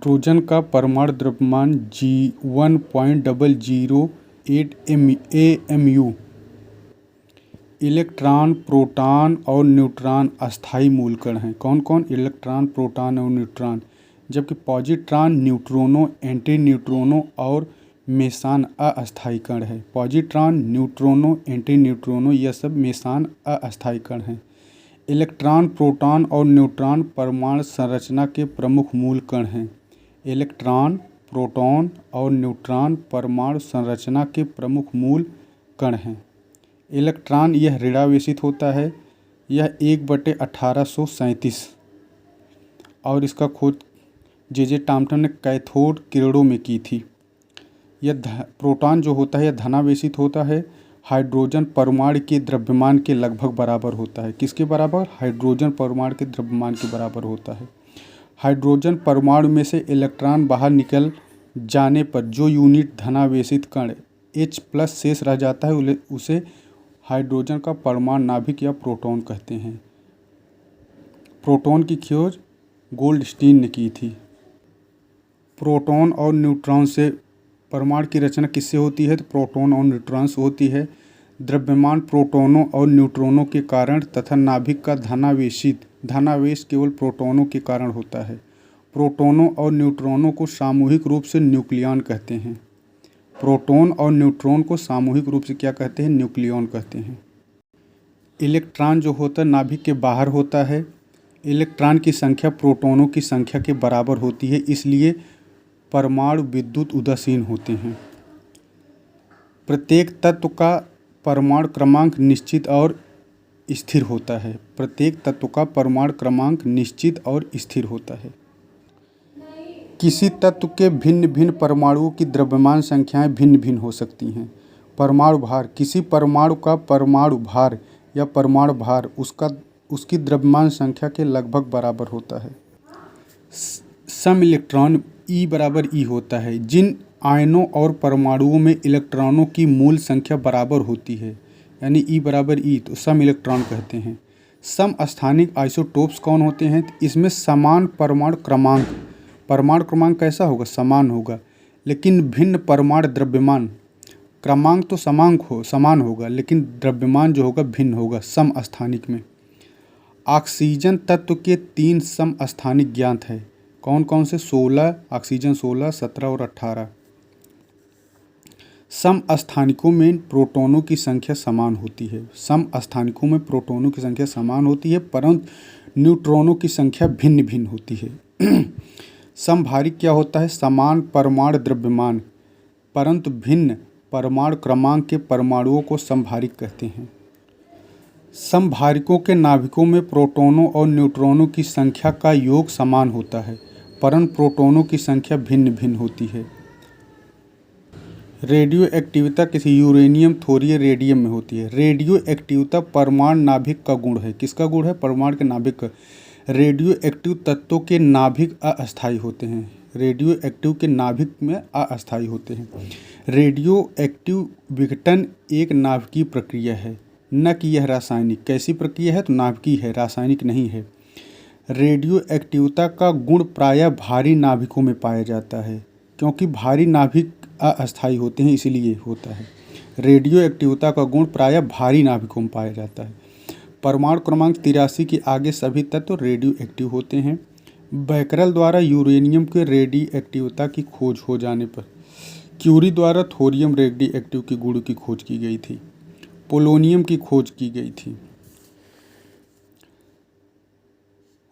Hydrogen का परमाणु द्रव्यमान G1.008 AMU। इलेक्ट्रॉन, प्रोटॉन और न्यूट्रॉन अस्थायी मूलकण हैं। कौन कौन? इलेक्ट्रॉन, प्रोटॉन और न्यूट्रॉन। जबकि पॉजिट्रॉन, न्यूट्रिनो, एंटी न्यूट्रिनो और मेसान अस्थायी कण है। पॉजिट्रॉन, न्यूट्रिनो, एंटी न्यूट्रिनो यह सब मेसान अस्थायी कण हैं। इलेक्ट्रॉन, प्रोटॉन और न्यूट्रॉन परमाणु संरचना के प्रमुख मूल कण हैं। इलेक्ट्रॉन, प्रोटॉन और न्यूट्रॉन परमाणु संरचना के प्रमुख मूल कण हैं। इलेक्ट्रॉन यह ऋणावेशित होता है। यह 1/1837 और इसका खोज जे टॉमसन ने कैथोड किरणों में की थी। यह प्रोटॉन जो होता है यह धनावेशित होता है। हाइड्रोजन परमाणु के द्रव्यमान के लगभग बराबर होता है। किसके बराबर? हाइड्रोजन परमाणु के द्रव्यमान के बराबर होता है। हाइड्रोजन परमाणु में से इलेक्ट्रॉन बाहर निकल जाने पर जो यूनिट धनावेशित कण H+ शेष रह जाता है उसे हाइड्रोजन का परमाणु नाभिक या प्रोटॉन कहते हैं। प्रोटॉन की खोज गोल्डस्टीन ने की थी। प्रोटॉन और न्यूट्रॉन से परमाणु की रचना किससे होती है? तो प्रोटॉन और न्यूट्रॉन से होती है। द्रव्यमान प्रोटॉनों और न्यूट्रॉनों के कारण तथा नाभिक का धनावेश केवल प्रोटॉनों के कारण होता है। प्रोटॉनों और न्यूट्रॉनों को सामूहिक रूप से न्यूक्लियॉन कहते हैं। प्रोटॉन और न्यूट्रॉन को सामूहिक रूप से क्या कहते हैं? न्यूक्लियॉन कहते हैं। इलेक्ट्रॉन जो होता है नाभिक के बाहर होता है। इलेक्ट्रॉन की संख्या प्रोटॉनों की संख्या के बराबर होती है, इसलिए परमाणु विद्युत उदासीन होते हैं। प्रत्येक तत्व का परमाणु क्रमांक निश्चित और स्थिर होता है। प्रत्येक तत्व का परमाणु क्रमांक निश्चित और स्थिर होता है। किसी तत्व के भिन्न भिन्न परमाणुओं की द्रव्यमान संख्याएं भिन्न भिन्न हो सकती हैं। परमाणु भार, किसी परमाणु का परमाणु भार या परमाणु भार उसकी द्रव्यमान संख्या के लगभग बराबर होता है। सम इलेक्ट्रॉन E होता है। जिन आयनों और परमाणुओं में इलेक्ट्रॉनों की मूल संख्या बराबर होती है, यानी E तो सम इलेक्ट्रॉन कहते हैं। सम स्थानिक आइसोटोप्स कौन होते हैं? इसमें समान परमाणु क्रमांक कैसा होगा? समान होगा, लेकिन भिन्न परमाणु द्रव्यमान क्रमांक तो समान होगा, लेकिन द्रव्यमान जो होगा भिन्न होगा सम स्थानिक में। ऑक्सीजन तत्व के 3 सम स्थानिक ज्ञात है। कौन कौन से? 16, ऑक्सीजन 16, 17 और 18। सम स्थानिकों में प्रोटॉनों की संख्या समान होती है। सम स्थानिकों में प्रोटॉनों की संख्या समान होती है, परंतु न्यूट्रॉनों की संख्या भिन्न भिन्न होती है। समभारिक क्या होता है? समान परमाणु द्रव्यमान परंतु भिन्न परमाणु क्रमांक के परमाणुओं को समभारिक कहते हैं। समभारिकों के नाभिकों में प्रोटॉनों और न्यूट्रॉनों की संख्या का योग समान होता है, परंतु प्रोटॉनों की संख्या भिन्न भिन्न होती है। रेडियो एक्टिविटी किसी यूरेनियम, थोरियम, रेडियम में होती है। रेडियो एक्टिविटी परमाणु नाभिक का गुण है। किसका गुण है? परमाणु के नाभिक का। रेडियो एक्टिव तत्वों के नाभिक अस्थायी होते हैं। रेडियो एक्टिव के नाभिक में अस्थायी होते हैं। रेडियो एक्टिव विघटन एक नाभिकीय प्रक्रिया है, न कि यह रासायनिक। कैसी प्रक्रिया है? तो नाभिकीय है, रासायनिक नहीं है। रेडियो एक्टिविटी का गुण प्रायः भारी नाभिकों में पाया जाता है, क्योंकि भारी नाभिक अस्थायी होते हैं इसलिए होता है। रेडियो एक्टिविटी का गुण प्रायः भारी नाभिकों में पाया जाता है। परमाणु क्रमांक 83 के आगे सभी तत्व रेडियो एक्टिव होते हैं। बैकरल द्वारा यूरेनियम के रेडियो एक्टिविटी की खोज हो जाने पर क्यूरी द्वारा थोरियम रेडियो एक्टिव के गुण की खोज की गई थी। पोलोनियम की खोज की गई थी।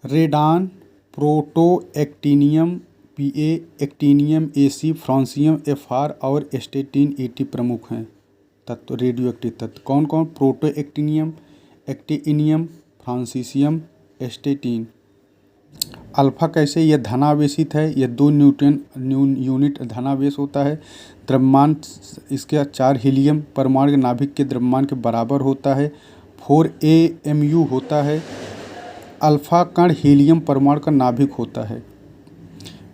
Radon, proto actinium Pa, actinium Ac, francium Fr और एस्टेटिन At प्रमुख हैं तत्व, रेडियो एक्टिव तत्व। कौन कौन? Protactinium, actinium, francium, astatine. Alpha कैसे? यह धनावेशित है। यह 2 यूनिट धनावेश होता है। द्रव्यमान इसके 4 हीलियम परमाणु के नाभिक के द्रव्यमान के बराबर होता है। 4 AMU होता है। अल्फा कण हीलियम परमाणु का नाभिक होता है।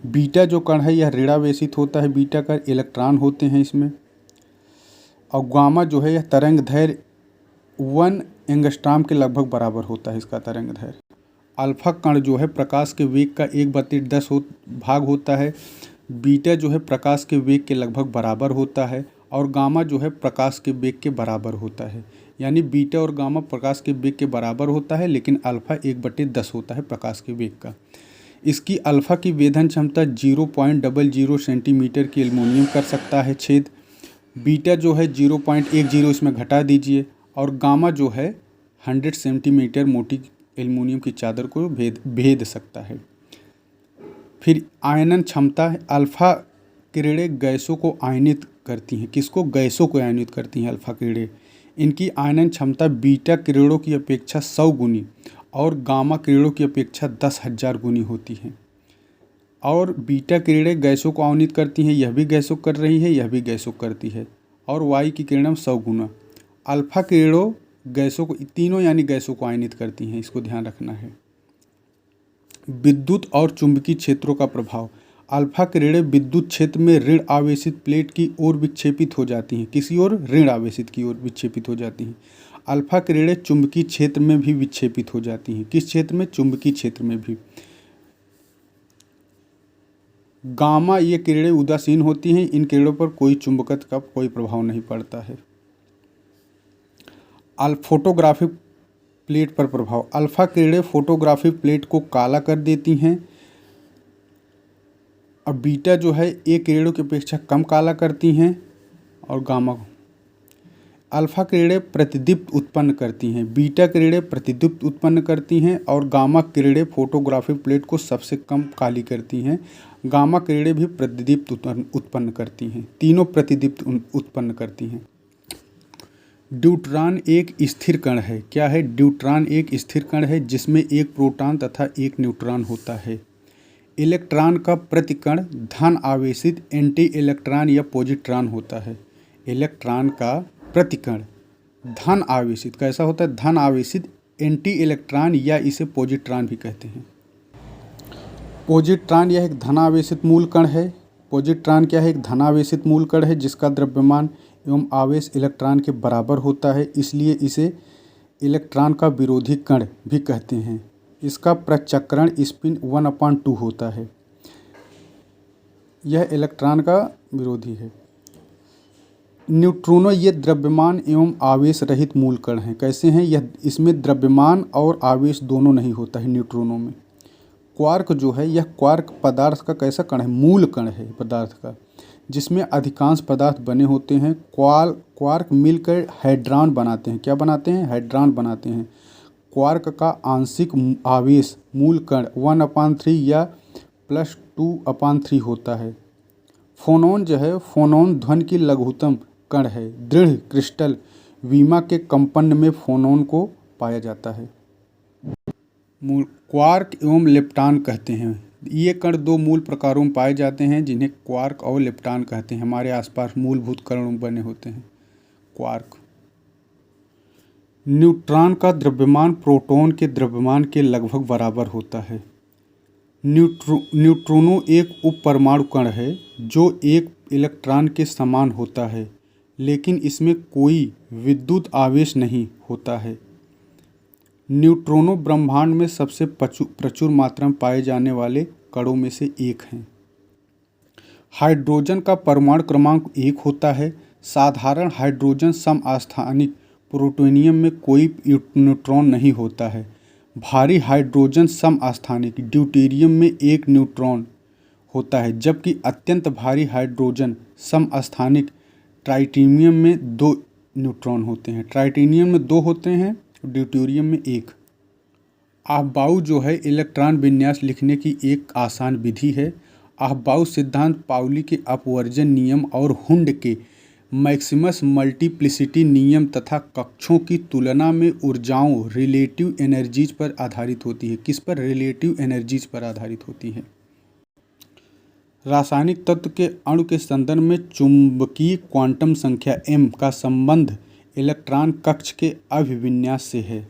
बीटा जो कण है यह ऋणावेशित होता है। बीटा कण इलेक्ट्रॉन होते हैं इसमें। और गामा जो है यह तरंग दैर्घ्य 1 एंगस्ट्रॉम के लगभग बराबर होता है इसका तरंग दैर्घ्य। अल्फा कण जो है प्रकाश के वेग का 1/10 भाग होता है, बीटा जो है प्रकाश के वेग के लगभग बराबर होता है और गामा जो है प्रकाश के वेग के बराबर होता है। यानी बीटा और गामा प्रकाश के वेग के बराबर होता है, लेकिन अल्फा 1/10 होता है प्रकाश के वेग का। इसकी अल्फा की वेधन क्षमता 0.00 सेंटीमीटर की एल्युमिनियम कर सकता है छेद। बीटा जो है 0.10 इसमें घटा दीजिए और गामा जो है 100 सेंटीमीटर मोटी एल्युमिनियम की चादर को भेद सकता है। फिर आयनन क्षमता है, अल्फा किरणें गैसों को आयनित करती हैं। किसको? गैसों को आयनित करती हैं अल्फा किरणें। इनकी आयनन क्षमता बीटा किरणों की अपेक्षा 100 गुनी और गामा किरणों की अपेक्षा 10,000 गुनी होती हैं। और बीटा किरणें गैसों को आयनित करती हैं, यह भी गैसों कर रही है, यह भी गैसों करती है। और वायु की किरणें 100 गुना। अल्फा किरणों गैसों को, तीनों यानी गैसों को आयनित करती हैं, इसको ध्यान रखना है। विद्युत और चुंबकीय क्षेत्रों का प्रभाव। अल्फा किरणें विद्युत क्षेत्र में ऋण आवेशित प्लेट की ओर विक्षेपित हो जाती हैं। किसी ओर? ऋण आवेशित की ओर विक्षेपित हो जाती हैं। अल्फा किरणें चुंबकीय क्षेत्र में भी विक्षेपित हो जाती हैं। किस क्षेत्र में? चुंबकीय क्षेत्र में भी। गामा ये किरणें उदासीन होती हैं, इन किरणों पर कोई चुंबकत्व का कोई प्रभाव नहीं पड़ता है। फोटोग्राफिक प्लेट पर प्रभाव। अल्फा किरणें फोटोग्राफिक प्लेट को काला कर देती हैं और बीटा जो है ए किरणों की अपेक्षा कम काला करती हैं। और गामा, अल्फा किरणें प्रतिदीप्त उत्पन्न करती हैं, बीटा किरणें प्रतिदीप्त उत्पन्न करती हैं और गामा किरणें फोटोग्राफिक प्लेट को सबसे कम काली करती हैं। गामा किरणें भी प्रतिदीप्त उत्पन्न करती हैं, तीनों प्रतिदीप्त उत्पन्न करती हैं। ड्यूट्रॉन एक स्थिर कण है। क्या है? ड्यूट्रॉन एक स्थिर कण है जिसमें एक प्रोटॉन तथा एक न्यूट्रॉन होता है। इलेक्ट्रॉन का प्रतिकण धन आवेशित एंटी इलेक्ट्रॉन या पॉजिट्रॉन होता है। इलेक्ट्रॉन का प्रतिकण धन आवेशित कैसा होता है? धन आवेशित एंटी इलेक्ट्रॉन या इसे पॉजिट्रॉन भी कहते हैं। पॉजिट्रॉन यह एक धनावेशित मूल कण है। पॉजिट्रॉन क्या है? एक धनावेशित मूल कण है जिसका द्रव्यमान एवं आवेश इलेक्ट्रॉन के बराबर होता है, इसलिए इसे इलेक्ट्रॉन का विरोधी कण भी कहते हैं। इसका प्रचक्रण स्पिन 1/2 होता है। यह इलेक्ट्रॉन का विरोधी है। न्यूट्रिनो ये द्रव्यमान एवं आवेश रहित मूल कण हैं। कैसे हैं यह? इसमें द्रव्यमान और आवेश दोनों नहीं होता है न्यूट्रिनो में। क्वार्क जो है, यह क्वार्क पदार्थ का कैसा कण है? मूल कण है पदार्थ का, जिसमें अधिकांश पदार्थ बने होते हैं। क्वार्क मिलकर हैड्रॉन बनाते हैं। क्या बनाते हैं? हैड्रॉन बनाते हैं। क्वार्क का आंशिक आवेश मूल कण 1/3 या +2/3 होता है। फोनॉन जो है, फोनॉन ध्वनि की लघुतम कण है। दृढ़ क्रिस्टल वीमा के कंपन में फोनॉन को पाया जाता है। क्वार्क एवं लेप्टॉन कहते हैं। ये कण दो मूल प्रकारों में पाए जाते हैं जिन्हें क्वार्क और लेप्टॉन कहते हैं। हमारे आसपास मूलभूत कणों बने होते हैं क्वार्क। न्यूट्रॉन का द्रव्यमान प्रोटॉन के द्रव्यमान के लगभग बराबर होता है। न्यूट्रिनो एक उपपरमाणु कण है जो एक इलेक्ट्रॉन के समान होता है, लेकिन इसमें कोई विद्युत आवेश नहीं होता है। न्यूट्रिनो ब्रह्मांड में सबसे प्रचुर मात्रा में पाए जाने वाले कणों में से एक हैं। हाइड्रोजन का परमाणु क्रमांक 1 होता है। साधारण हाइड्रोजन समस्थानिक प्लूटोनियम में कोई न्यूट्रॉन नहीं होता है। भारी हाइड्रोजन समस्थानिक ड्यूटेरियम में 1 न्यूट्रॉन होता है, जबकि अत्यंत भारी हाइड्रोजन समस्थानिक ट्राइटिनियम में 2 न्यूट्रॉन होते हैं। ट्राइटिनियम में 2 होते हैं, ड्यूटेरियम में 1। आहबाउ जो है इलेक्ट्रॉन विन्यास लिखने की एक आसान विधि है। आहबाउ सिद्धांत पाउली के अपवर्जन नियम और हुंड के मैक्सिमस मल्टीप्लिसिटी नियम तथा कक्षों की तुलना में ऊर्जाओं रिलेटिव एनर्जीज पर आधारित होती है। किस पर? रिलेटिव एनर्जीज पर आधारित होती है। रासायनिक तत्व के अणु के संदर्भ में चुंबकीय क्वांटम संख्या m का संबंध इलेक्ट्रॉन कक्ष के अभिविन्यास से है।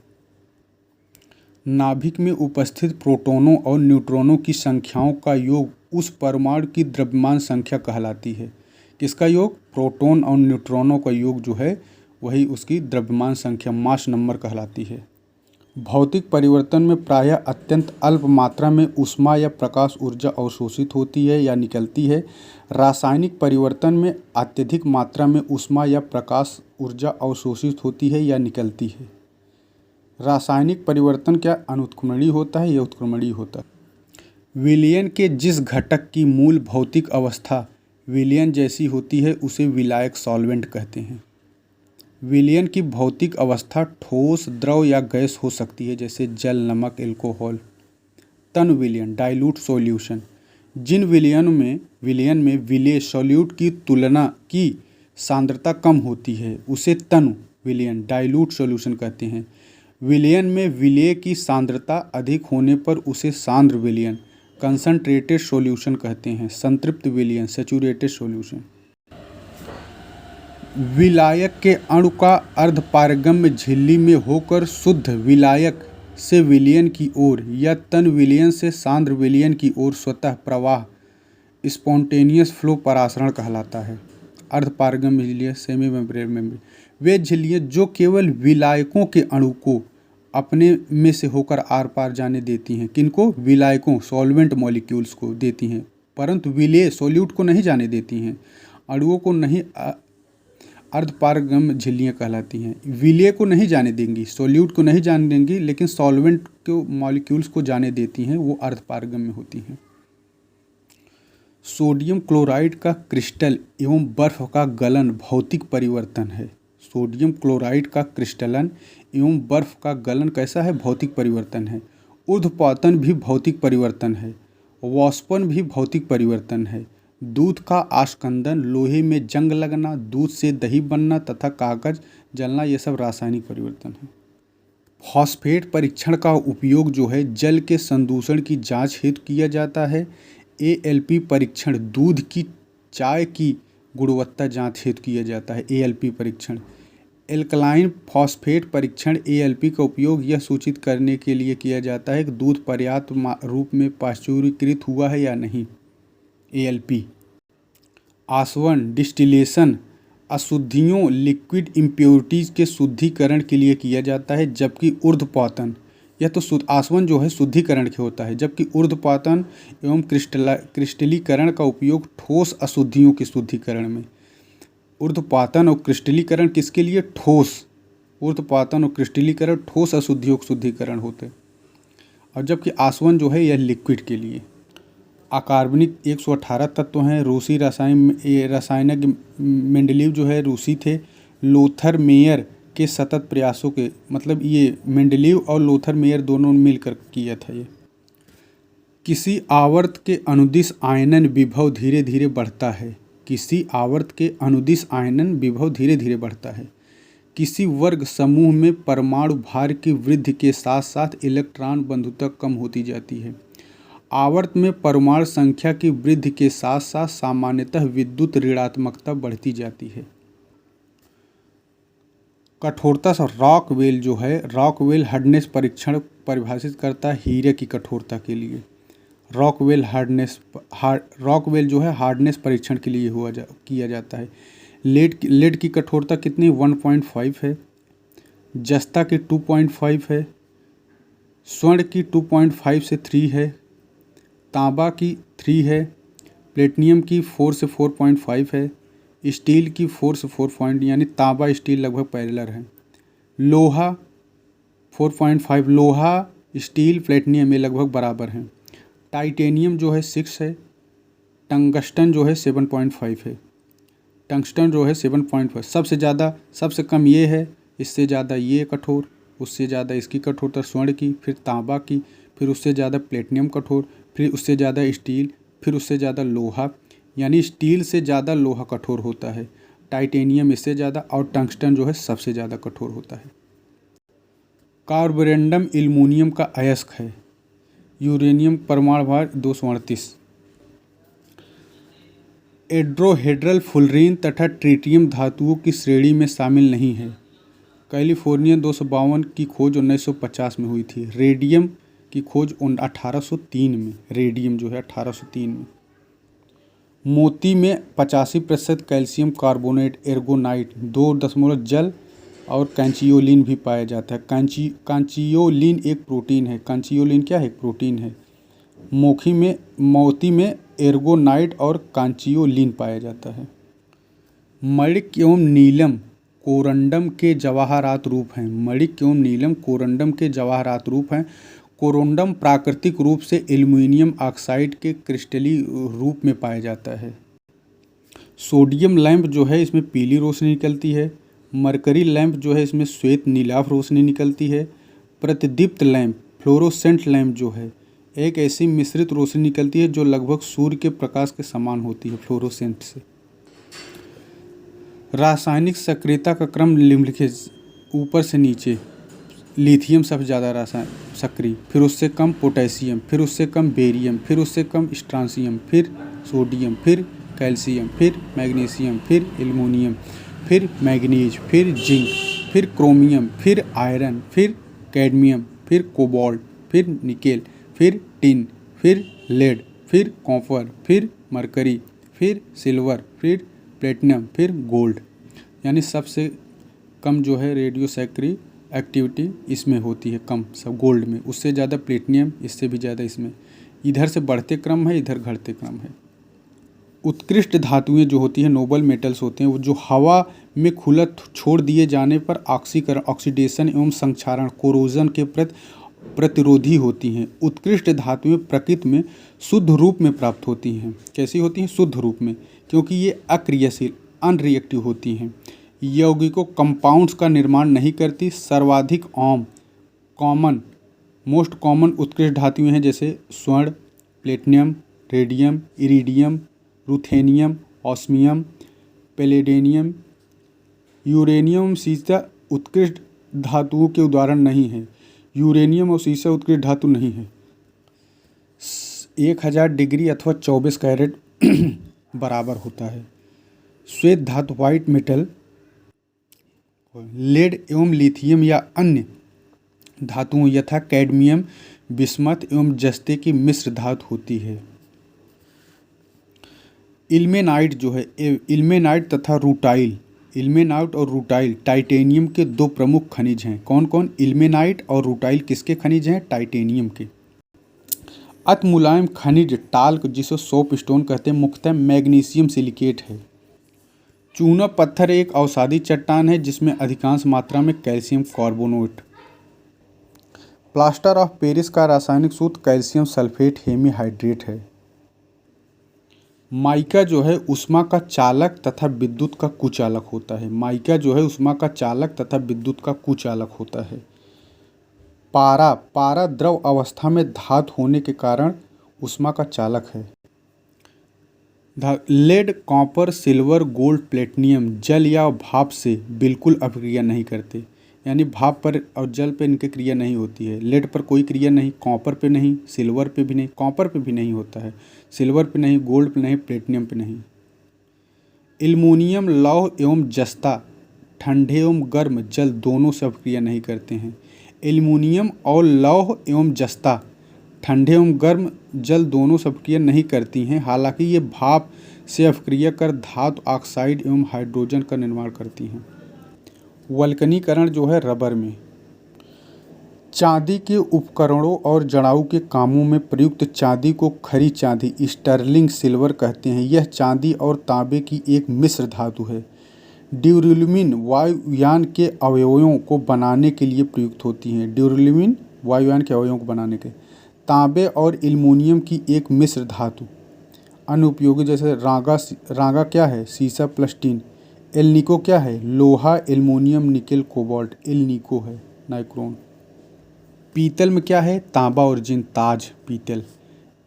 नाभिक में उपस्थित प्रोटॉनों और न्यूट्रॉनों की संख्याओं का योग उस परमाणु की द्रव्यमान संख्या कहलाती है। किसका योग? प्रोटॉन और न्यूट्रॉनों का योग जो है वही उसकी द्रव्यमान संख्या मास नंबर कहलाती है। भौतिक परिवर्तन में प्रायः अत्यंत अल्प मात्रा में ऊष्मा या प्रकाश ऊर्जा अवशोषित होती है या निकलती है। रासायनिक परिवर्तन में अत्यधिक मात्रा में ऊष्मा या प्रकाश ऊर्जा अवशोषित होती है या निकलती है। रासायनिक परिवर्तन क्या अनुत्क्रमणीय होता है या उत्क्रमणीय होता है? विलयन के जिस घटक की मूल भौतिक अवस्था विलयन जैसी होती है उसे विलायक सॉल्वेंट कहते हैं। विलयन की भौतिक अवस्था ठोस, द्रव या गैस हो सकती है, जैसे जल, नमक, एल्कोहल। तन विलयन डाइल्यूट सॉल्यूशन, जिन विलयन में विलेय सॉल्यूट की तुलना की सांद्रता कम होती है उसे तन विलयन डाइल्यूट सॉल्यूशन कहते हैं। विलयन में विलेय की सांद्रता अधिक होने पर उसे सांद्र विलयन कंसंट्रेटेड सॉल्यूशन कहते हैं। संतृप्त विलयन सैचुरेटेड सॉल्यूशन। विलायक के अणु का अर्धपारगम्य झिल्ली में होकर शुद्ध विलायक से विलयन की ओर या तन विलयन से सांद्र विलयन की ओर स्वतः प्रवाह स्पॉन्टेनियस फ्लो परासरण कहलाता है। अर्धपारगम्य झिल्लियाँ सेमी मेम्ब्रेन वे झिल्लियाँ जो केवल विलायकों के अणु को अपने में से होकर आर पार जाने देती हैं। किनको? विलायकों सॉल्वेंट मॉलिक्यूल्स को देती हैं, परंतु विलेय सॉल्यूट को नहीं जाने देती हैं। अणुओं को नहीं अर्धपारगम्य झिल्लियाँ कहलाती हैं। विलेय को नहीं जाने देंगी, सॉल्यूट को नहीं जाने देंगी, लेकिन सॉल्वेंट को मॉलिक्यूल्स को जाने देती हैं, वो अर्धपारगम्य होती हैं। सोडियम क्लोराइड का क्रिस्टल एवं बर्फ का गलन भौतिक परिवर्तन है। सोडियम क्लोराइड का क्रिस्टलन एवं बर्फ का गलन कैसा है? भौतिक परिवर्तन है। ऊर्ध्वपातन भी भौतिक परिवर्तन है। वाष्पन भी भौतिक परिवर्तन है। दूध का आस्कंदन, लोहे में जंग लगना, दूध से दही बनना तथा कागज जलना, ये सब रासायनिक परिवर्तन है। फॉस्फेट परीक्षण का उपयोग जो है जल के संदूषण की जांच हेतु किया जाता है। ALP परीक्षण दूध की चाय की गुणवत्ता जांच हेतु किया जाता है। ALP परीक्षण। एल्कलाइन फॉस्फेट परीक्षण ALP का उपयोग यह सूचित करने के लिए किया जाता है कि दूध पर्याप्त रूप में पाश्चुरीकृत हुआ है या नहीं। ALP। आसवन डिस्टिलेशन अशुद्धियों लिक्विड इम्प्योरिटीज़ के शुद्धिकरण के लिए किया जाता है, जबकि ऊर्ध्वपातन यह तो आसवन जो है शुद्धिकरण के होता है, जबकि ऊर्ध्वपातन एवं क्रिस्टलीकरण का उपयोग ठोस अशुद्धियों के शुद्धिकरण में। ऊर्ध्वपातन और क्रिस्टलीकरण किसके लिए? ठोस। ऊर्ध्वपातन और क्रिस्टलीकरण ठोस अशुद्धियों के शुद्धिकरण होते हैं, और जबकि आसवन जो है यह लिक्विड के लिए। अकार्बनिक 118 तत्व हैं। रूसी रासायनिक मेंडलीव जो है रूसी थे। लोथर मेयर के सतत प्रयासों के मतलब ये मेंडलीव और लोथर मेयर दोनों ने मिलकर किया था ये। किसी आवर्त के अनुदिश आयनन विभव धीरे धीरे बढ़ता है। किसी आवर्त के अनुदिश आयनन विभव धीरे धीरे बढ़ता है। किसी वर्ग समूह में परमाणु भार की वृद्धि के साथ साथ इलेक्ट्रॉन बंधुता कम होती जाती है। आवर्त में परमाणु संख्या की वृद्धि के साथ साथ सामान्यतः विद्युत ऋणात्मकता बढ़ती जाती है। कठोरता से रॉकवेल जो है रॉकवेल हार्डनेस परीक्षण परिभाषित करता है हीरे की कठोरता के लिए। रॉकवेल जो है हार्डनेस परीक्षण के लिए किया जाता है। लेड की कठोरता कितनी? 1.5 है। जस्ता की 2.5 है। स्वर्ण की 2.5 से 3 है। तांबा की 3 है। प्लेटिनियम की 4 से 4.5 है। स्टील की 4 से 4 यानी तांबा स्टील लगभग पैरेलल है। लोहा 4.5, लोहा स्टील प्लेटिनियम ये लगभग बराबर हैं। टाइटेनियम जो है 6 है। टंगस्टन जो है 7.5 है। टंगस्टन जो है 7.5 सबसे ज़्यादा, सबसे कम ये है, इससे ज़्यादा ये कठोर, उससे ज़्यादा इसकी कठोरता स्वर्ण की, फिर तांबा की, फिर उससे ज़्यादा प्लेटिनियम कठोर, फिर उससे ज़्यादा स्टील, फिर उससे ज़्यादा लोहा, यानी स्टील से ज़्यादा लोहा कठोर होता है। टाइटेनियम इससे ज़्यादा और टंगस्टन जो है सबसे ज़्यादा कठोर होता है। कार्बोरेंडम एल्युमिनियम का अयस्क है। यूरेनियम परमाणु भार 238। एड्रोहेड्रल फुलरीन तथा ट्रिटियम धातुओं की श्रेणी में शामिल नहीं है। कैलिफोर्नियम 252 की खोज 1950 में हुई थी। रेडियम की खोज 1803 में, रेडियम जो है 1803 में। मोती में 85% कैल्शियम कार्बोनेट एर्गोनाइट 2 जल और कैंचियोलिन भी पाया जाता है। कैंचियोलिन एक प्रोटीन है। कैंचियोलिन क्या है? एक प्रोटीन है। मोती में एर्गोनाइट और कैंचियोलिन पाया जाता है। मणिक एवं नीलम कोरंडम के जवाहरात रूप हैं। मणिक एवं नीलम कोरंडम के जवाहरात रूप हैं। कोरंडम प्राकृतिक रूप से एल्युमिनियम ऑक्साइड के क्रिस्टली रूप में पाया जाता है। सोडियम लैंप जो है इसमें पीली रोशनी निकलती है। मरकरी लैंप जो है इसमें श्वेत नीलाभ रोशनी निकलती है। प्रतिदीप्त लैंप फ्लोरोसेंट लैंप जो है एक ऐसी मिश्रित रोशनी निकलती है जो लगभग सूर्य के प्रकाश के समान होती है, फ्लोरोसेंट से। रासायनिक सक्रियता का क्रम निम्नलिखित, ऊपर से नीचे। लिथियम सबसे ज़्यादा रासायन सक्रिय, फिर उससे कम पोटेशियम, फिर उससे कम बेरियम, फिर उससे कम स्ट्रांसियम, फिर सोडियम, फिर कैल्शियम, फिर मैग्नीशियम, फिर एल्युमिनियम, फिर मैग्नीज, फिर जिंक, फिर क्रोमियम, फिर आयरन, फिर कैडमियम, फिर कोबाल्ट, फिर निकेल, फिर टिन, फिर लेड, फिर कॉपर, फिर मरकरी, फिर सिल्वर, फिर प्लेटिनम, फिर गोल्ड। यानी सबसे कम जो है रेडियो सक्रिय एक्टिविटी इसमें होती है, कम सब गोल्ड में, उससे ज़्यादा प्लेटिनियम, इससे भी ज़्यादा इसमें। इधर से बढ़ते क्रम है, इधर घटते क्रम है। उत्कृष्ट धातुएं जो होती हैं, नोबल मेटल्स होते हैं, वो जो हवा में खुला छोड़ दिए जाने पर ऑक्सीकरण, ऑक्सीडेशन एवं संक्षारण, कोरोजन के प्रतिरोधी होती हैं। उत्कृष्ट धातुएं प्रकृति में शुद्ध रूप में प्राप्त होती हैं। कैसी होती हैं? शुद्ध रूप में, क्योंकि ये अक्रियाशील, अनरिएक्टिव होती हैं। यौगिकों कंपाउंड्स का निर्माण नहीं करती। सर्वाधिक आम मोस्ट कॉमन उत्कृष्ट धातुएं हैं जैसे स्वर्ण, platinum, radium, iridium, ruthenium, osmium, palladium, uranium, सीसा उत्कृष्ट धातुओं के उदाहरण नहीं हैं। यूरेनियम और सीसा उत्कृष्ट धातु नहीं है। 1000 डिग्री अथवा 24 कैरेट बराबर होता है। श्वेत धातु व्हाइट मेटल लेड एवं लिथियम या अन्य धातुओं यथा कैडमियम, बिस्मथ एवं जस्ते की मिश्र धातु होती है। इल्मेनाइट जो है, इल्मेनाइट तथा रूटाइल, इल्मेनाइट और रूटाइल टाइटेनियम के दो प्रमुख खनिज हैं। कौन कौन? इल्मेनाइट और रूटाइल किसके खनिज हैं? टाइटेनियम के। अति मुलायम खनिज टाल्क जिसे सोप स्टोन कहते हैं, मुख्यतः मैग्नीशियम सिलिकेट है। चूना पत्थर एक अवसादी चट्टान है जिसमें अधिकांश मात्रा में calcium carbonate. Plaster of Paris का रासायनिक सूत्र कैल्शियम सल्फेट हेमीहाइड्रेट है। माइका जो है ऊष्मा का चालक तथा विद्युत का कुचालक होता है। माइका जो है ऊष्मा का चालक तथा विद्युत का कुचालक होता है। पारा द्रव अवस्था में धातु होने के कारण ऊष्मा का चालक है। Lead, copper, silver, gold, platinum जल या भाप से बिल्कुल अभिक्रिया नहीं करते, यानी भाप पर और जल पर इनकी क्रिया नहीं होती है। लेड पर कोई क्रिया नहीं, कॉपर पे नहीं, सिल्वर पे भी नहीं, कॉपर पे भी नहीं होता है, सिल्वर पे नहीं, गोल्ड पे नहीं, प्लेटिनियम पे नहीं। एल्युमिनियम लौह एवं जस्ता ठंडे एवं गर्म जल दोनों से अभिक्रिया नहीं करते हैं। एल्युमिनियम और लौह एवं जस्ता ठंडे एवं गर्म जल दोनों से अभिक्रिया नहीं करती हैं, हालांकि ये भाप से अभिक्रिया कर धातु ऑक्साइड एवं हाइड्रोजन का निर्माण करती हैं। वल्कनीकरण जो है रबर में। चांदी के उपकरणों और जड़ाऊ के कामों में प्रयुक्त चांदी को खरी चांदी, स्टर्लिंग सिल्वर कहते हैं। यह चांदी और तांबे की एक मिश्र धातु है। ड्यूरेलिन वायुयान के अवयवों को बनाने के लिए प्रयुक्त होती हैं। ड्यूरेलिन वायुयान के अवयवों को बनाने के। तांबे और एल्युमिनियम की एक मिश्र धातु। अनुपयोगी जैसे रागा क्या है? सीसा प्लस टिन। एल्निको क्या है? लोहा, एल्युमिनियम, निकेल, कोबाल्ट। एल्निको है नाइक्रोन। पीतल में क्या है? तांबा और जिंक, ताज पीतल।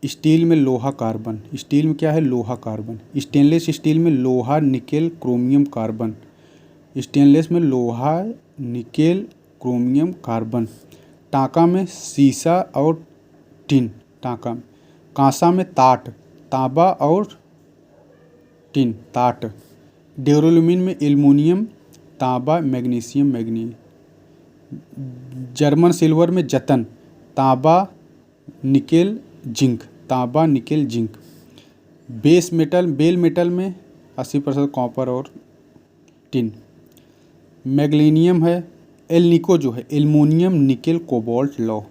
स्टील में लोहा, कार्बन। स्टील में क्या है? लोहा, कार्बन। स्टेनलेस स्टील में लोहा, निकेल, क्रोमियम, कार्बन। स्टेनलेस में लोहा, निकेल, क्रोमियम, कार्बन। टांका में सीसा और टिन, टांका। कांसा में ताट, तांबा और टिन, ताट। ड्यूरेलिन में एल्युमिनियम, तांबा, मैग्नीशियम, मैग्नीज। जर्मन सिल्वर में जतन, तांबा, निकेल, जिंक, तांबा, निकेल, जिंक। बेल मेटल में 80% कॉपर और टिन। मैग्नीशियम है, एल्निको जो है एल्युमिनियम निकेल कोबाल्ट लौ,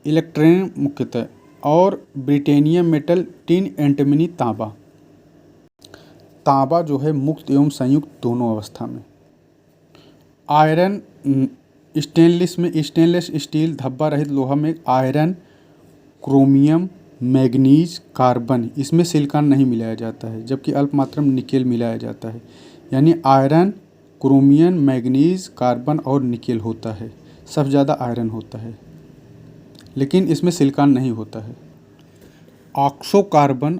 इलेक्ट्रॉन मुख्यतः, और ब्रिटेनियम मेटल टिन एंटीमनी तांबा। तांबा जो है मुक्त एवं संयुक्त दोनों अवस्था में। आयरन स्टेनलेस स्टील धब्बा रहित लोहा में आयरन, क्रोमियम, मैग्नीज, कार्बन, इसमें सिलिकॉन नहीं मिलाया जाता है, जबकि अल्प मात्रा में निकेल मिलाया जाता है। यानी आयरन, क्रोमियम, मैग्नीज, कार्बन और निकेल होता है, सबसे ज़्यादा आयरन होता है, लेकिन इसमें सिलिकॉन नहीं होता है। ऑक्सोकार्बन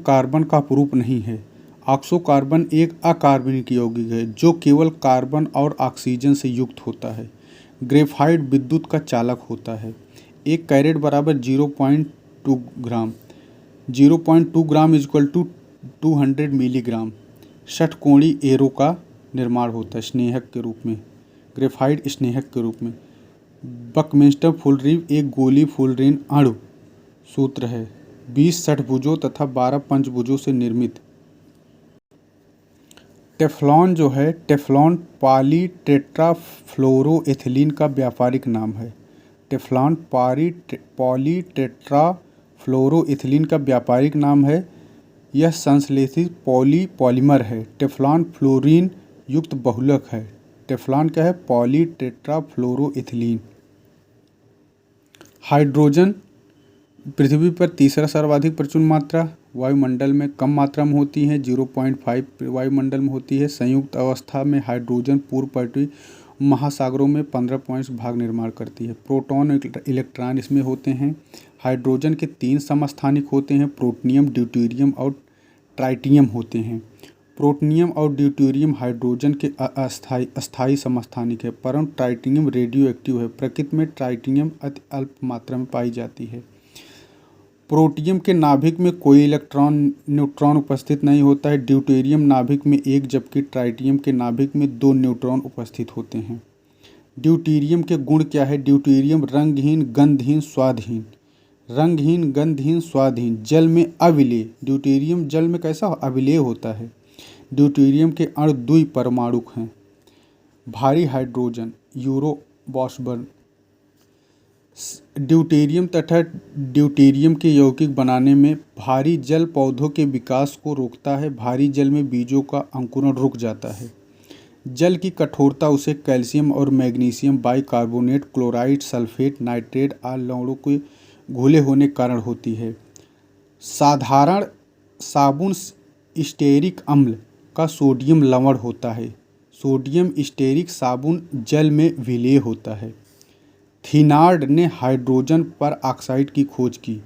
कार्बन का अपरूप नहीं है। ऑक्सोकार्बन एक अकार्बनिक यौगिक है जो केवल कार्बन और ऑक्सीजन से युक्त होता है। ग्रेफाइट विद्युत का चालक होता है। 1 कैरेट बराबर 0.2 ग्राम। 0.2 ग्राम इजक्वल टू 200 मिलीग्राम। षटकोणीय एरो का निर्माण होता है स्नेहक के रूप में, ग्रेफाइट स्नेहक के रूप में। बकमिंस्टर फुलरिन एक गोली फुलरिन अणु सूत्र है, 20 षटभुजों तथा 12 पंचभुजों से निर्मित। टेफ्लॉन जो है, टेफ्लॉन पॉलीटेट्राफ्लोरोएथिलीन का व्यापारिक नाम है। टेफ्लॉन पॉलीटेट्राफ्लोरोएथिलीन का व्यापारिक नाम है। यह संश्लेषित पॉलीमर है। टेफ्लॉन फ्लोरीन युक्त बहुलक है। टेफ्लॉन क्या है? पॉलीटेट्राफ्लोरोएथिलीन। हाइड्रोजन पृथ्वी पर तीसरा सर्वाधिक प्रचुर मात्रा, वायुमंडल में कम मात्रा में होती है, 0.5 वायुमंडल में होती है। संयुक्त अवस्था में हाइड्रोजन पूर्व पृथ्वी महासागरों में 15 पॉइंट्स भाग निर्माण करती है। प्रोटॉन इलेक्ट्रॉन इसमें होते हैं। हाइड्रोजन के 3 समस्थानिक होते हैं, प्रोटोनियम, ड्यूटेरियम और ट्राइटियम होते हैं। प्रोटोनियम और ड्यूटेरियम हाइड्रोजन के अस्थायी समस्थानिक है, परंतु ट्राइटियम रेडियो एक्टिव है। प्रकृति में ट्राइटियम अति अल्प मात्रा में पाई जाती है। प्रोटियम के नाभिक में कोई न्यूट्रॉन उपस्थित नहीं होता है। ड्यूटेरियम नाभिक में 1 जबकि ट्राइटियम के नाभिक में 2 न्यूट्रॉन उपस्थित होते हैं। ड्यूटेरियम के गुण क्या है? ड्यूटेरियम रंगहीन, गंधहीन, स्वादहीन। रंगहीन, गंधहीन, स्वादहीन, जल में अविलेय। ड्यूटेरियम जल में कैसा अविलेय होता है। ड्यूटेरियम के अणु द्विपरमाणुक हैं। भारी हाइड्रोजन यूरोबॉस्बर्न। ड्यूटेरियम तथा ड्यूटेरियम के यौगिक बनाने में भारी जल पौधों के विकास को रोकता है। भारी जल में बीजों का अंकुरण रुक जाता है। जल की कठोरता उसे कैल्शियम और magnesium bicarbonate, chloride, sulphate, nitrate आदि लवणों के घुले होने के कारण होती है। साधारण साबुन स्टेरिक अम्ल का सोडियम लवण होता है। सोडियम स्टेरिक साबुन जल में विलेय होता है। थीनार्ड ने हाइड्रोजन पर ऑक्साइड की खोज की।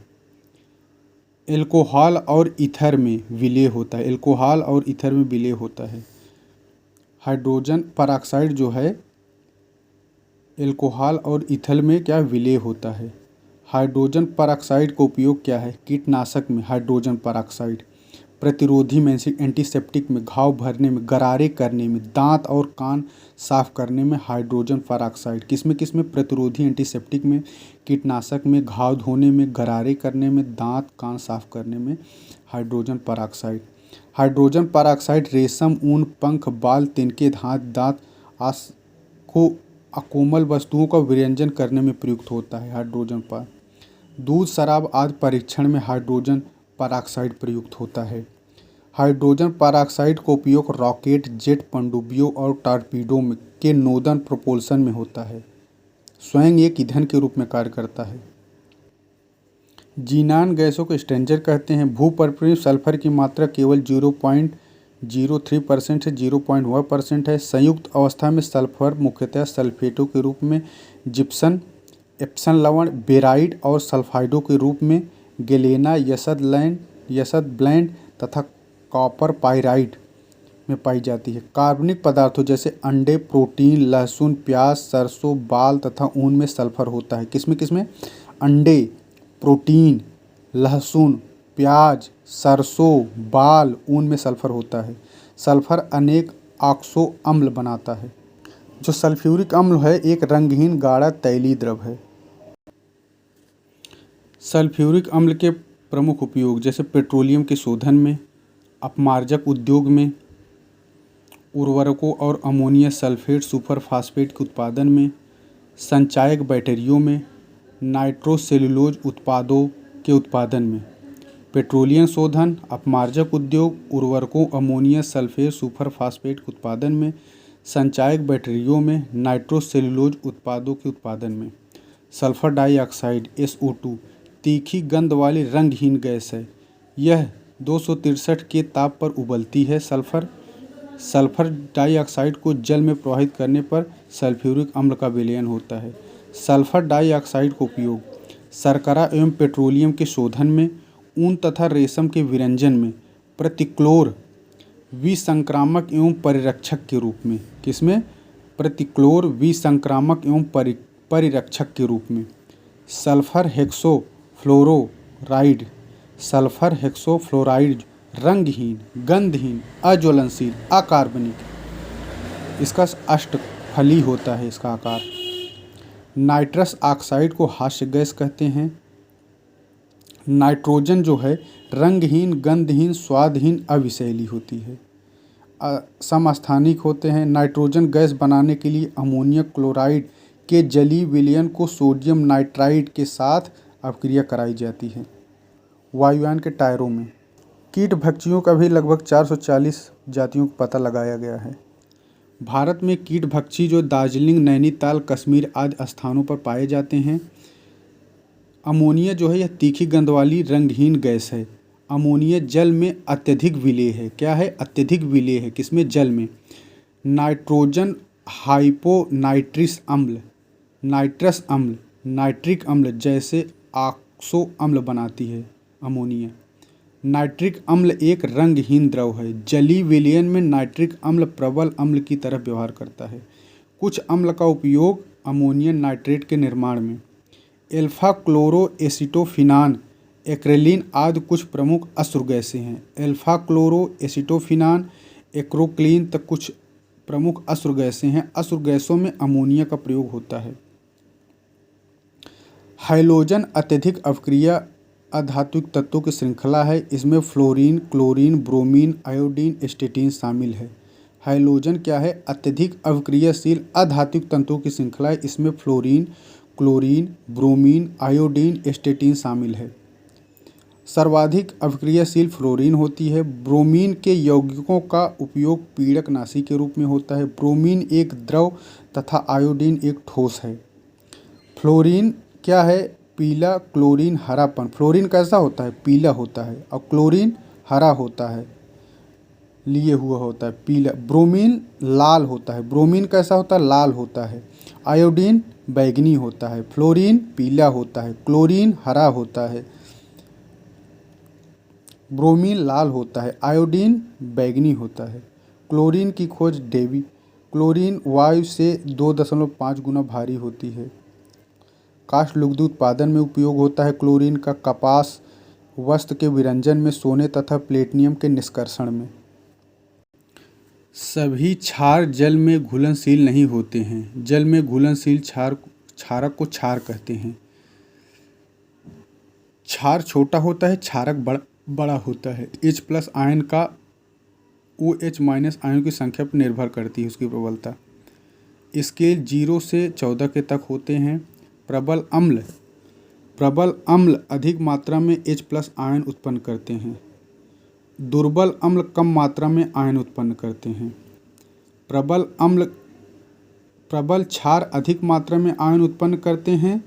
एल्कोहल और ईथर में विलेय होता है। एल्कोहल और ईथर में विलेय होता है। हाइड्रोजन परऑक्साइड जो है एल्कोहल और ईथर में क्या विलेय होता है। हाइड्रोजन परऑक्साइड का उपयोग क्या है? कीटनाशक में हाइड्रोजन परऑक्साइड, प्रतिरोधी में, एंटीसेप्टिक में, घाव भरने में, गरारे करने में, दांत और कान साफ करने में हाइड्रोजन परऑक्साइड। किसमें प्रतिरोधी, एंटीसेप्टिक में, कीटनाशक में, घाव धोने में, गरारे करने में, दांत कान साफ करने में हाइड्रोजन परऑक्साइड। हाइड्रोजन परऑक्साइड रेशम, ऊन, पंख, बाल, तिनके, दांत को कोमल वस्तुओं का विरंजन करने में प्रयुक्त होता है। हाइड्रोजन पर दूध, शराब आदि परीक्षण में हाइड्रोजन परऑक्साइड प्रयुक्त होता है। हाइड्रोजन परऑक्साइड का उपयोग रॉकेट, जेट, पनडुब्बियों और टॉर्पीडो के नोदन प्रोपल्शन में होता है। स्वयं एक ईंधन के रूप में कार्य करता है। जीनान गैसों को स्ट्रेंजर कहते हैं। भूपृष्ठ में सल्फर की मात्रा केवल 0.03% से 0.1% है। संयुक्त अवस्था में सल्फर मुख्यतः सल्फेटों के रूप में जिप्सम, एप्सन लवण, बेराइड और सल्फाइडों के रूप में गैलेना, यसद ब्लेंड तथा कॉपर पाइराइड में पाई जाती है। कार्बनिक पदार्थों जैसे अंडे, प्रोटीन, लहसुन, प्याज, सरसों, बाल तथा ऊन में सल्फर होता है। किसमें? अंडे, प्रोटीन, लहसुन, प्याज, सरसों, बाल, ऊन में सल्फर होता है। सल्फर अनेक ऑक्सो अम्ल बनाता है। जो सल्फ्यूरिक अम्ल है एक रंगहीन गाढ़ा तैलीय द्रव है। सल्फ्यूरिक अम्ल के प्रमुख उपयोग जैसे पेट्रोलियम के शोधन में, अपमार्जक उद्योग में, उर्वरकों और अमोनियम सल्फेट सुपरफास्फेट के उत्पादन में, संचायक बैटरियों में, नाइट्रोसेल्यूलोज उत्पादों के उत्पादन में, पेट्रोलियम शोधन, अपमार्जक उद्योग, उर्वरकों अमोनियम सल्फेट सुपरफास्फेट के उत्पादन में, संचायक बैटरियों में, नाइट्रोसेल्यूलोज उत्पादों के उत्पादन में। सल्फर डाइऑक्साइड SO2 तीखी गंध वाली रंगहीन गैस है। यह 263 के ताप पर उबलती है। सल्फर डाइऑक्साइड को जल में प्रवाहित करने पर सल्फ्यूरिक अम्ल का विलयन होता है। सल्फर डाइऑक्साइड का उपयोग शर्करा एवं पेट्रोलियम के शोधन में, ऊन तथा रेशम के विरंजन में, प्रतिक्लोर विसंक्रामक एवं परिरक्षक के रूप में। किसमें? प्रतिक्लोर विसंक्रामक एवं परिरक्षक के रूप में। सल्फर हेक्सोफ्लोराइड रंगहीन, गंधहीन, अज्वलनशील, अकार्बनिक। इसका अष्टफली होता है इसका आकार। नाइट्रस ऑक्साइड को हास्य गैस कहते हैं। नाइट्रोजन जो है रंगहीन, गंधहीन, स्वादहीन, अविषैली होती है। समस्थानिक होते हैं। नाइट्रोजन गैस बनाने के लिए अमोनियम क्लोराइड के जलीय विलयन को सोडियम नाइट्राइड के साथ अपक्रिया कराई जाती है। वायुयान के टायरों में कीट भक्षियों का भी लगभग 440 जातियों का पता लगाया गया है। भारत में कीट भक्षी जो दार्जिलिंग, नैनीताल, कश्मीर आदि स्थानों पर पाए जाते हैं। अमोनिया जो है यह तीखी गंध वाली रंगहीन गैस है। अमोनिया जल में अत्यधिक विलेय है। क्या है? अत्यधिक विलेय है। किसमें? जल में। नाइट्रोजन हाइपोनाइट्रिस अम्ल, नाइट्रस अम्ल, नाइट्रिक अम्ल जैसे ऑक्सो अम्ल बनाती है अमोनिया। नाइट्रिक अम्ल एक रंगहीन द्रव है। जलीय विलयन में नाइट्रिक अम्ल प्रबल अम्ल की तरह व्यवहार करता है। कुछ अम्ल का उपयोग अमोनियम नाइट्रेट के निर्माण में। एल्फा क्लोरो एसिटोफिनान, एक्रेलिन आदि कुछ प्रमुख अश्रु गैसें हैं। एल्फा क्लोरो एसिटोफिनान, एक्रोक्लीन तक कुछ प्रमुख अश्रु गैसें हैं। अश्रु गैसों में अमोनिया का प्रयोग होता है। हाइलोजन अत्यधिक अपक्रिया अधात्विक तत्वों की श्रृंखला है। इसमें फ्लोरीन, क्लोरीन, ब्रोमीन, आयोडीन, एस्टेटिन शामिल है। हाइलोजन क्या है? अत्यधिक अवक्रियाशील अधात्विक तत्वों की श्रृंखला है। इसमें फ्लोरीन, क्लोरीन, ब्रोमीन, आयोडीन, एस्टेटिन शामिल है। सर्वाधिक अवक्रियाशील फ्लोरीन होती है। ब्रोमीन के यौगिकों का उपयोग पीड़कनाशी के रूप में होता है। ब्रोमीन एक द्रव तथा आयोडीन एक ठोस है। फ्लोरीन क्या है? पीला, क्लोरीन हरापन। फ्लोरीन कैसा होता है? पीला होता है और क्लोरीन हरा होता है, लिए हुआ होता है, पीला। ब्रोमीन लाल होता है। ब्रोमीन कैसा होता है? लाल होता है। आयोडीन बैंगनी होता है। फ्लोरीन पीला होता है। क्लोरीन हरा होता है। ब्रोमीन लाल होता है। आयोडीन बैंगनी होता है। क्लोरीन की खोज डेवी। क्लोरीन वायु से 2.5 गुना भारी होती है। काष्ठ लुगदी उत्पादन में उपयोग होता है क्लोरीन का। कपास वस्त्र के विरंजन में, सोने तथा प्लेटिनम के निष्कर्षण में। सभी क्षार जल में घुलनशील नहीं होते हैं। जल में घुलनशील क्षारक को क्षार कहते हैं। क्षार छोटा होता है, क्षारक बड़ा होता है। H+ आयन का OH- आयनों की संख्या पर निर्भर करती है उसकी प्रबलता। स्केल 0 से 14 के तक होते हैं। प्रबल अम्ल अधिक मात्रा में H+ आयन उत्पन्न करते हैं। दुर्बल अम्ल कम मात्रा में आयन उत्पन्न करते हैं। प्रबल क्षार अधिक मात्रा में आयन उत्पन्न करते हैं।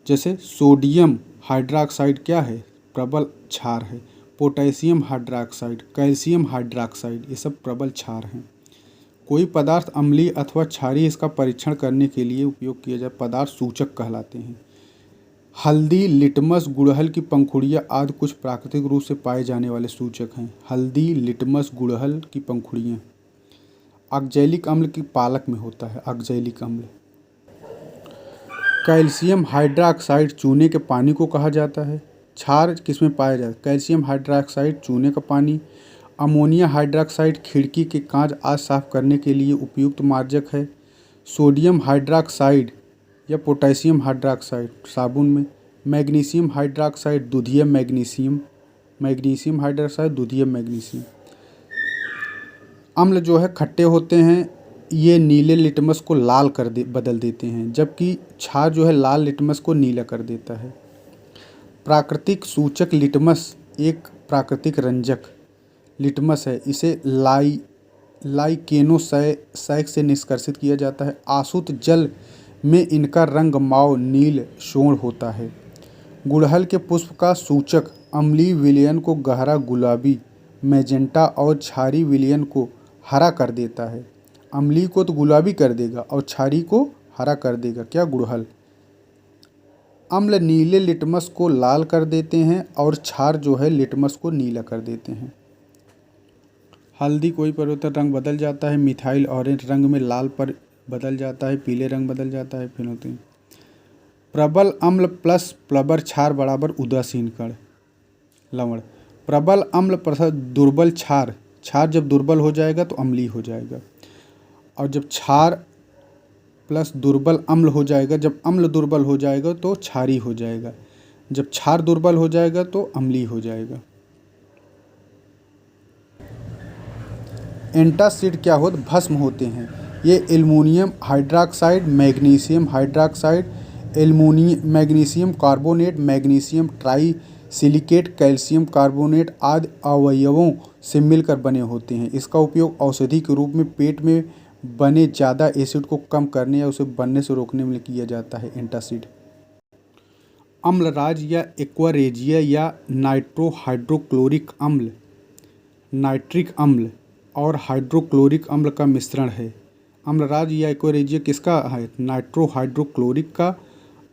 जैसे सोडियम हाइड्रोक्साइड क्या है? प्रबल क्षार है। पोटेशियम हाइड्रोक्साइड, कैल्शियम हाइड्रोक्साइड ये सब प्रबल क्षार हैं। कोई पदार्थ अम्लीय अथवा क्षारीय इसका परीक्षण करने के लिए उपयोग किया जाए पदार्थ सूचक कहलाते हैं। हल्दी, लिटमस, गुड़हल की पंखुड़ियाँ आदि कुछ प्राकृतिक रूप से पाए जाने वाले सूचक हैं। हल्दी, लिटमस, गुड़हल की पंखुड़ियाँ। ऑक्जेलिक अम्ल की पालक में होता है ऑक्जेलिक अम्ल। कैल्शियम हाइड्रोक्साइड चूने के पानी को कहा जाता है। क्षार किसमें पाया जाता है? कैल्शियम हाइड्रोक्साइड चूने का पानी। अमोनिया हाइड्रोक्साइड खिड़की के कांच आदि साफ करने के लिए उपयुक्त मार्जक है। सोडियम हाइड्रोक्साइड या पोटेशियम हाइड्रोक्साइड साबुन में। मैग्नीशियम हाइड्रोक्साइड दूधिया मैग्नीशियम। मैग्नीशियम हाइड्रोक्साइड दूधिया मैग्नीशियम। अम्ल जो है खट्टे होते हैं, ये नीले लिटमस को लाल बदल देते हैं, जबकि क्षार जो है लाल लिटमस को नीला कर देता है। प्राकृतिक सूचक लिटमस एक प्राकृतिक रंजक लिटमस है। इसे लाइकेनोसैक से निष्कर्षित किया जाता है। आसुत जल में इनका रंग माव नील शोण होता है। गुड़हल के पुष्प का सूचक अम्लीय विलयन को गहरा गुलाबी मैजेंटा और क्षारीय विलयन को हरा कर देता है। अम्लीय को तो गुलाबी कर देगा और क्षारीय को हरा कर देगा क्या, गुड़हल। अम्ल नीले लिटमस को लाल कर देते हैं और क्षार जो है लिटमस को नीला कर देते हैं। हल्दी कोई परिवर्तन रंग बदल जाता है। मिथाइल ऑरेंज रंग में लाल पर बदल जाता है, पीले रंग बदल जाता है। फिर होते हैं प्रबल अम्ल प्लस प्लवर क्षार बराबर उदासीन कण लवण। प्रबल अम्ल प्लस दुर्बल क्षार, क्षार जब दुर्बल हो जाएगा तो अम्लीय हो जाएगा, और जब क्षार प्लस दुर्बल अम्ल हो जाएगा, जब अम्ल दुर्बल हो जाएगा तो क्षारीय हो जाएगा, जब क्षार दुर्बल हो जाएगा तो अम्लीय हो जाएगा। एंटासिड क्या होते, भस्म होते हैं। ये aluminium hydroxide, magnesium hydroxide, magnesium carbonate, magnesium try silicate, calcium carbonate आदि अवयवों से मिलकर बने होते हैं। इसका उपयोग औषधि के रूप में पेट में बने ज़्यादा एसिड को कम करने या उसे बनने से रोकने में किया जाता है। एंटासिड अम्लराज या एक्वारेजिया या नाइट्रोहाइड्रोक्लोरिक अम्ल नाइट्रिक अम्ल और हाइड्रोक्लोरिक अम्ल का मिश्रण है। अम्लराज या एक्वारेजिया किसका है, नाइट्रोहाइड्रोक्लोरिक का,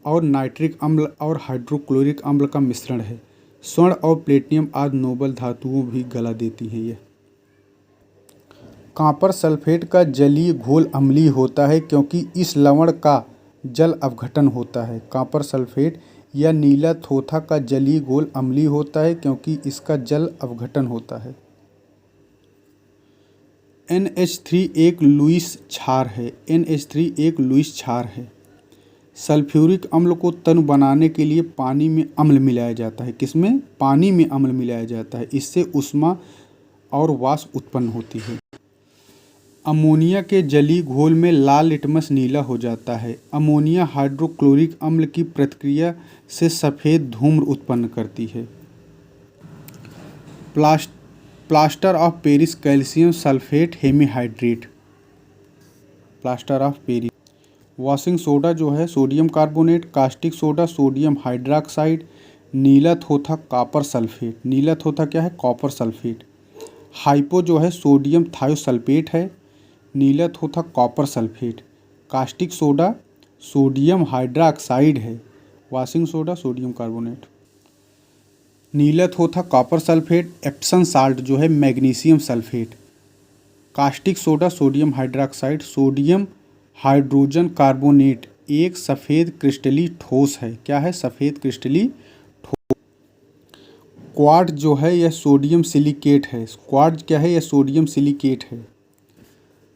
और नाइट्रिक अम्ल और हाइड्रोक्लोरिक अम्ल का मिश्रण है। स्वर्ण और प्लेटिनम आदि नोबल धातुओं भी गला देती हैं ये। कॉपर सल्फेट का जलीय घोल अम्लीय होता है क्योंकि इस लवण का जल अवघटन होता है। कॉपर सल्फेट या नीला थोथा का जलीय घोल अम्लीय होता है क्योंकि इसका जल अवघटन होता है। NH3 एक लुईस क्षार है। NH3 एक लुईस क्षार है। सल्फ्यूरिक अम्ल को तनु बनाने के लिए पानी में अम्ल मिलाया जाता है। किसमें, पानी में अम्ल मिलाया जाता है। इससे ऊष्मा और वाष्प उत्पन्न होती है। अमोनिया के जलीय घोल में लाल लिटमस नीला हो जाता है। अमोनिया हाइड्रोक्लोरिक अम्ल की प्रतिक्रिया से सफ़ेद धूम्र उत्पन्न करती है। Plaster of Paris calcium sulphate hemihydrate, plaster of Paris. Washing soda जो है sodium carbonate, caustic soda sodium hydroxide, नीला थोथा कॉपर सल्फेट। नीला थोथा क्या है, कॉपर सल्फेट। हाइपो जो है सोडियम थायोसल्फेट है, नीला थोथा copper sulphate. Caustic soda sodium hydroxide है, वॉशिंग सोडा सोडियम कार्बोनेट। नीला थोथा कॉपर सल्फेट। एप्सम साल्ट जो है magnesium sulphate. Caustic soda sodium hydroxide. Sodium hydrogen carbonate एक सफ़ेद क्रिस्टली ठोस है। क्या है, सफ़ेद क्रिस्टली ठोस। क्वार्ट्ज जो है यह सोडियम सिलिकेट है। क्वार्ट्ज क्या है, यह सोडियम सिलिकेट है।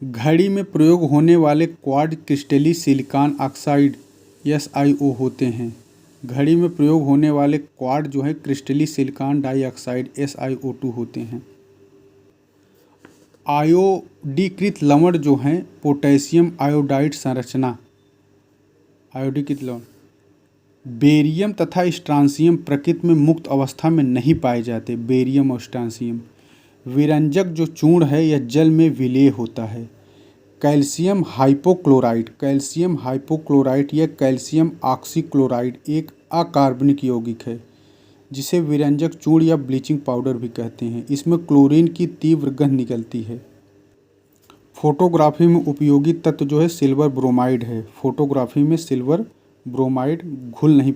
घड़ी में प्रयोग होने वाले क्वार्ट्ज क्रिस्टली सिलिकॉन ऑक्साइड SiO होते हैं। घड़ी में प्रयोग होने वाले क्वार्ट्ज जो है क्रिस्टली सिलिकॉन डाइऑक्साइड SiO2 होते हैं। आयोडीकृत लवण जो हैं पोटेशियम आयोडाइड संरचना, आयोडीकृत लवण। बेरियम तथा स्ट्रांसियम प्रकृति में मुक्त अवस्था में नहीं पाए जाते। बेरियम और स्ट्रांसियम। विरंजक जो चूर्ण है यह जल में विलेय होता है। कैल्शियम हाइपोक्लोराइड, कैल्शियम हाइपोक्लोराइड या कैल्शियम ऑक्सीक्लोराइड एक अकार्बनिक यौगिक है जिसे विरंजक चूर्ण या ब्लीचिंग पाउडर भी कहते हैं। इसमें क्लोरीन की तीव्र गंध निकलती है। फोटोग्राफी में उपयोगी तत्व जो है सिल्वर ब्रोमाइड है। फोटोग्राफी में सिल्वर ब्रोमाइड घुल नहीं।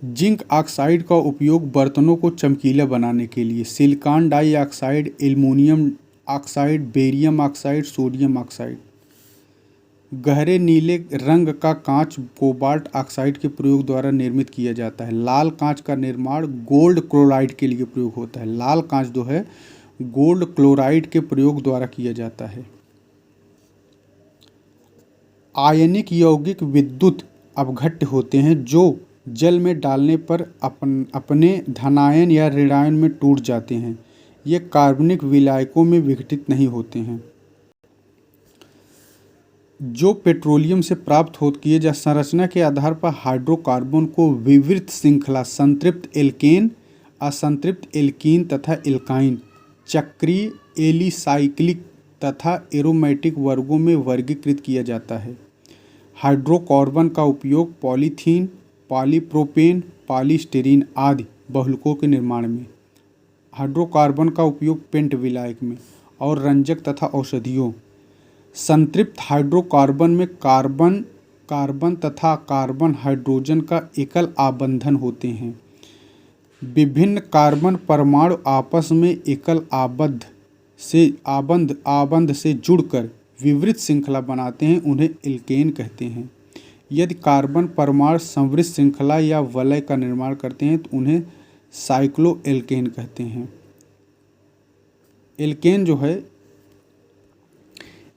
जिंक ऑक्साइड का उपयोग बर्तनों को चमकीला बनाने के लिए। Silicon dioxide, aluminium oxide, barium oxide, sodium oxide. गहरे नीले रंग का कांच कोबाल्ट ऑक्साइड के प्रयोग द्वारा निर्मित किया जाता है। लाल कांच का निर्माण गोल्ड क्लोराइड के लिए प्रयोग होता है। लाल कांच जो है गोल्ड क्लोराइड के प्रयोग द्वारा किया जाता है। आयनिक यौगिक विद्युत अपघट्य होते हैं जो जल में डालने पर अपने धनायन या ऋणायन में टूट जाते हैं। ये कार्बनिक विलायकों में विघटित नहीं होते हैं। जो पेट्रोलियम से प्राप्त हो किए जा संरचना के आधार पर हाइड्रोकार्बन को विवृत श्रृंखला संतृप्त एल्केन, असंतृप्त एल्कीन तथा एल्काइन, चक्रीय, एलिसाइक्लिक तथा एरोमेटिक वर्गों में वर्गीकृत किया जाता है। हाइड्रोकार्बन का उपयोग पॉलीथीन, पॉलीप्रोपेन, पॉलीस्टीरीन आदि बहुलकों के निर्माण में, हाइड्रोकार्बन का उपयोग पेंट विलायक में और रंजक तथा औषधियों। संतृप्त हाइड्रोकार्बन में कार्बन कार्बन तथा कार्बन हाइड्रोजन का एकल आबंधन होते हैं। विभिन्न कार्बन परमाणु आपस में एकल आबंध से जुड़कर विवृत श्रृंखला बनाते हैं, उन्हें एल्केन कहते हैं। यदि कार्बन परमाणु संवृत श्रृंखला या वलय का निर्माण करते हैं तो उन्हें साइक्लोएल्केन कहते हैं। एल्केन जो है,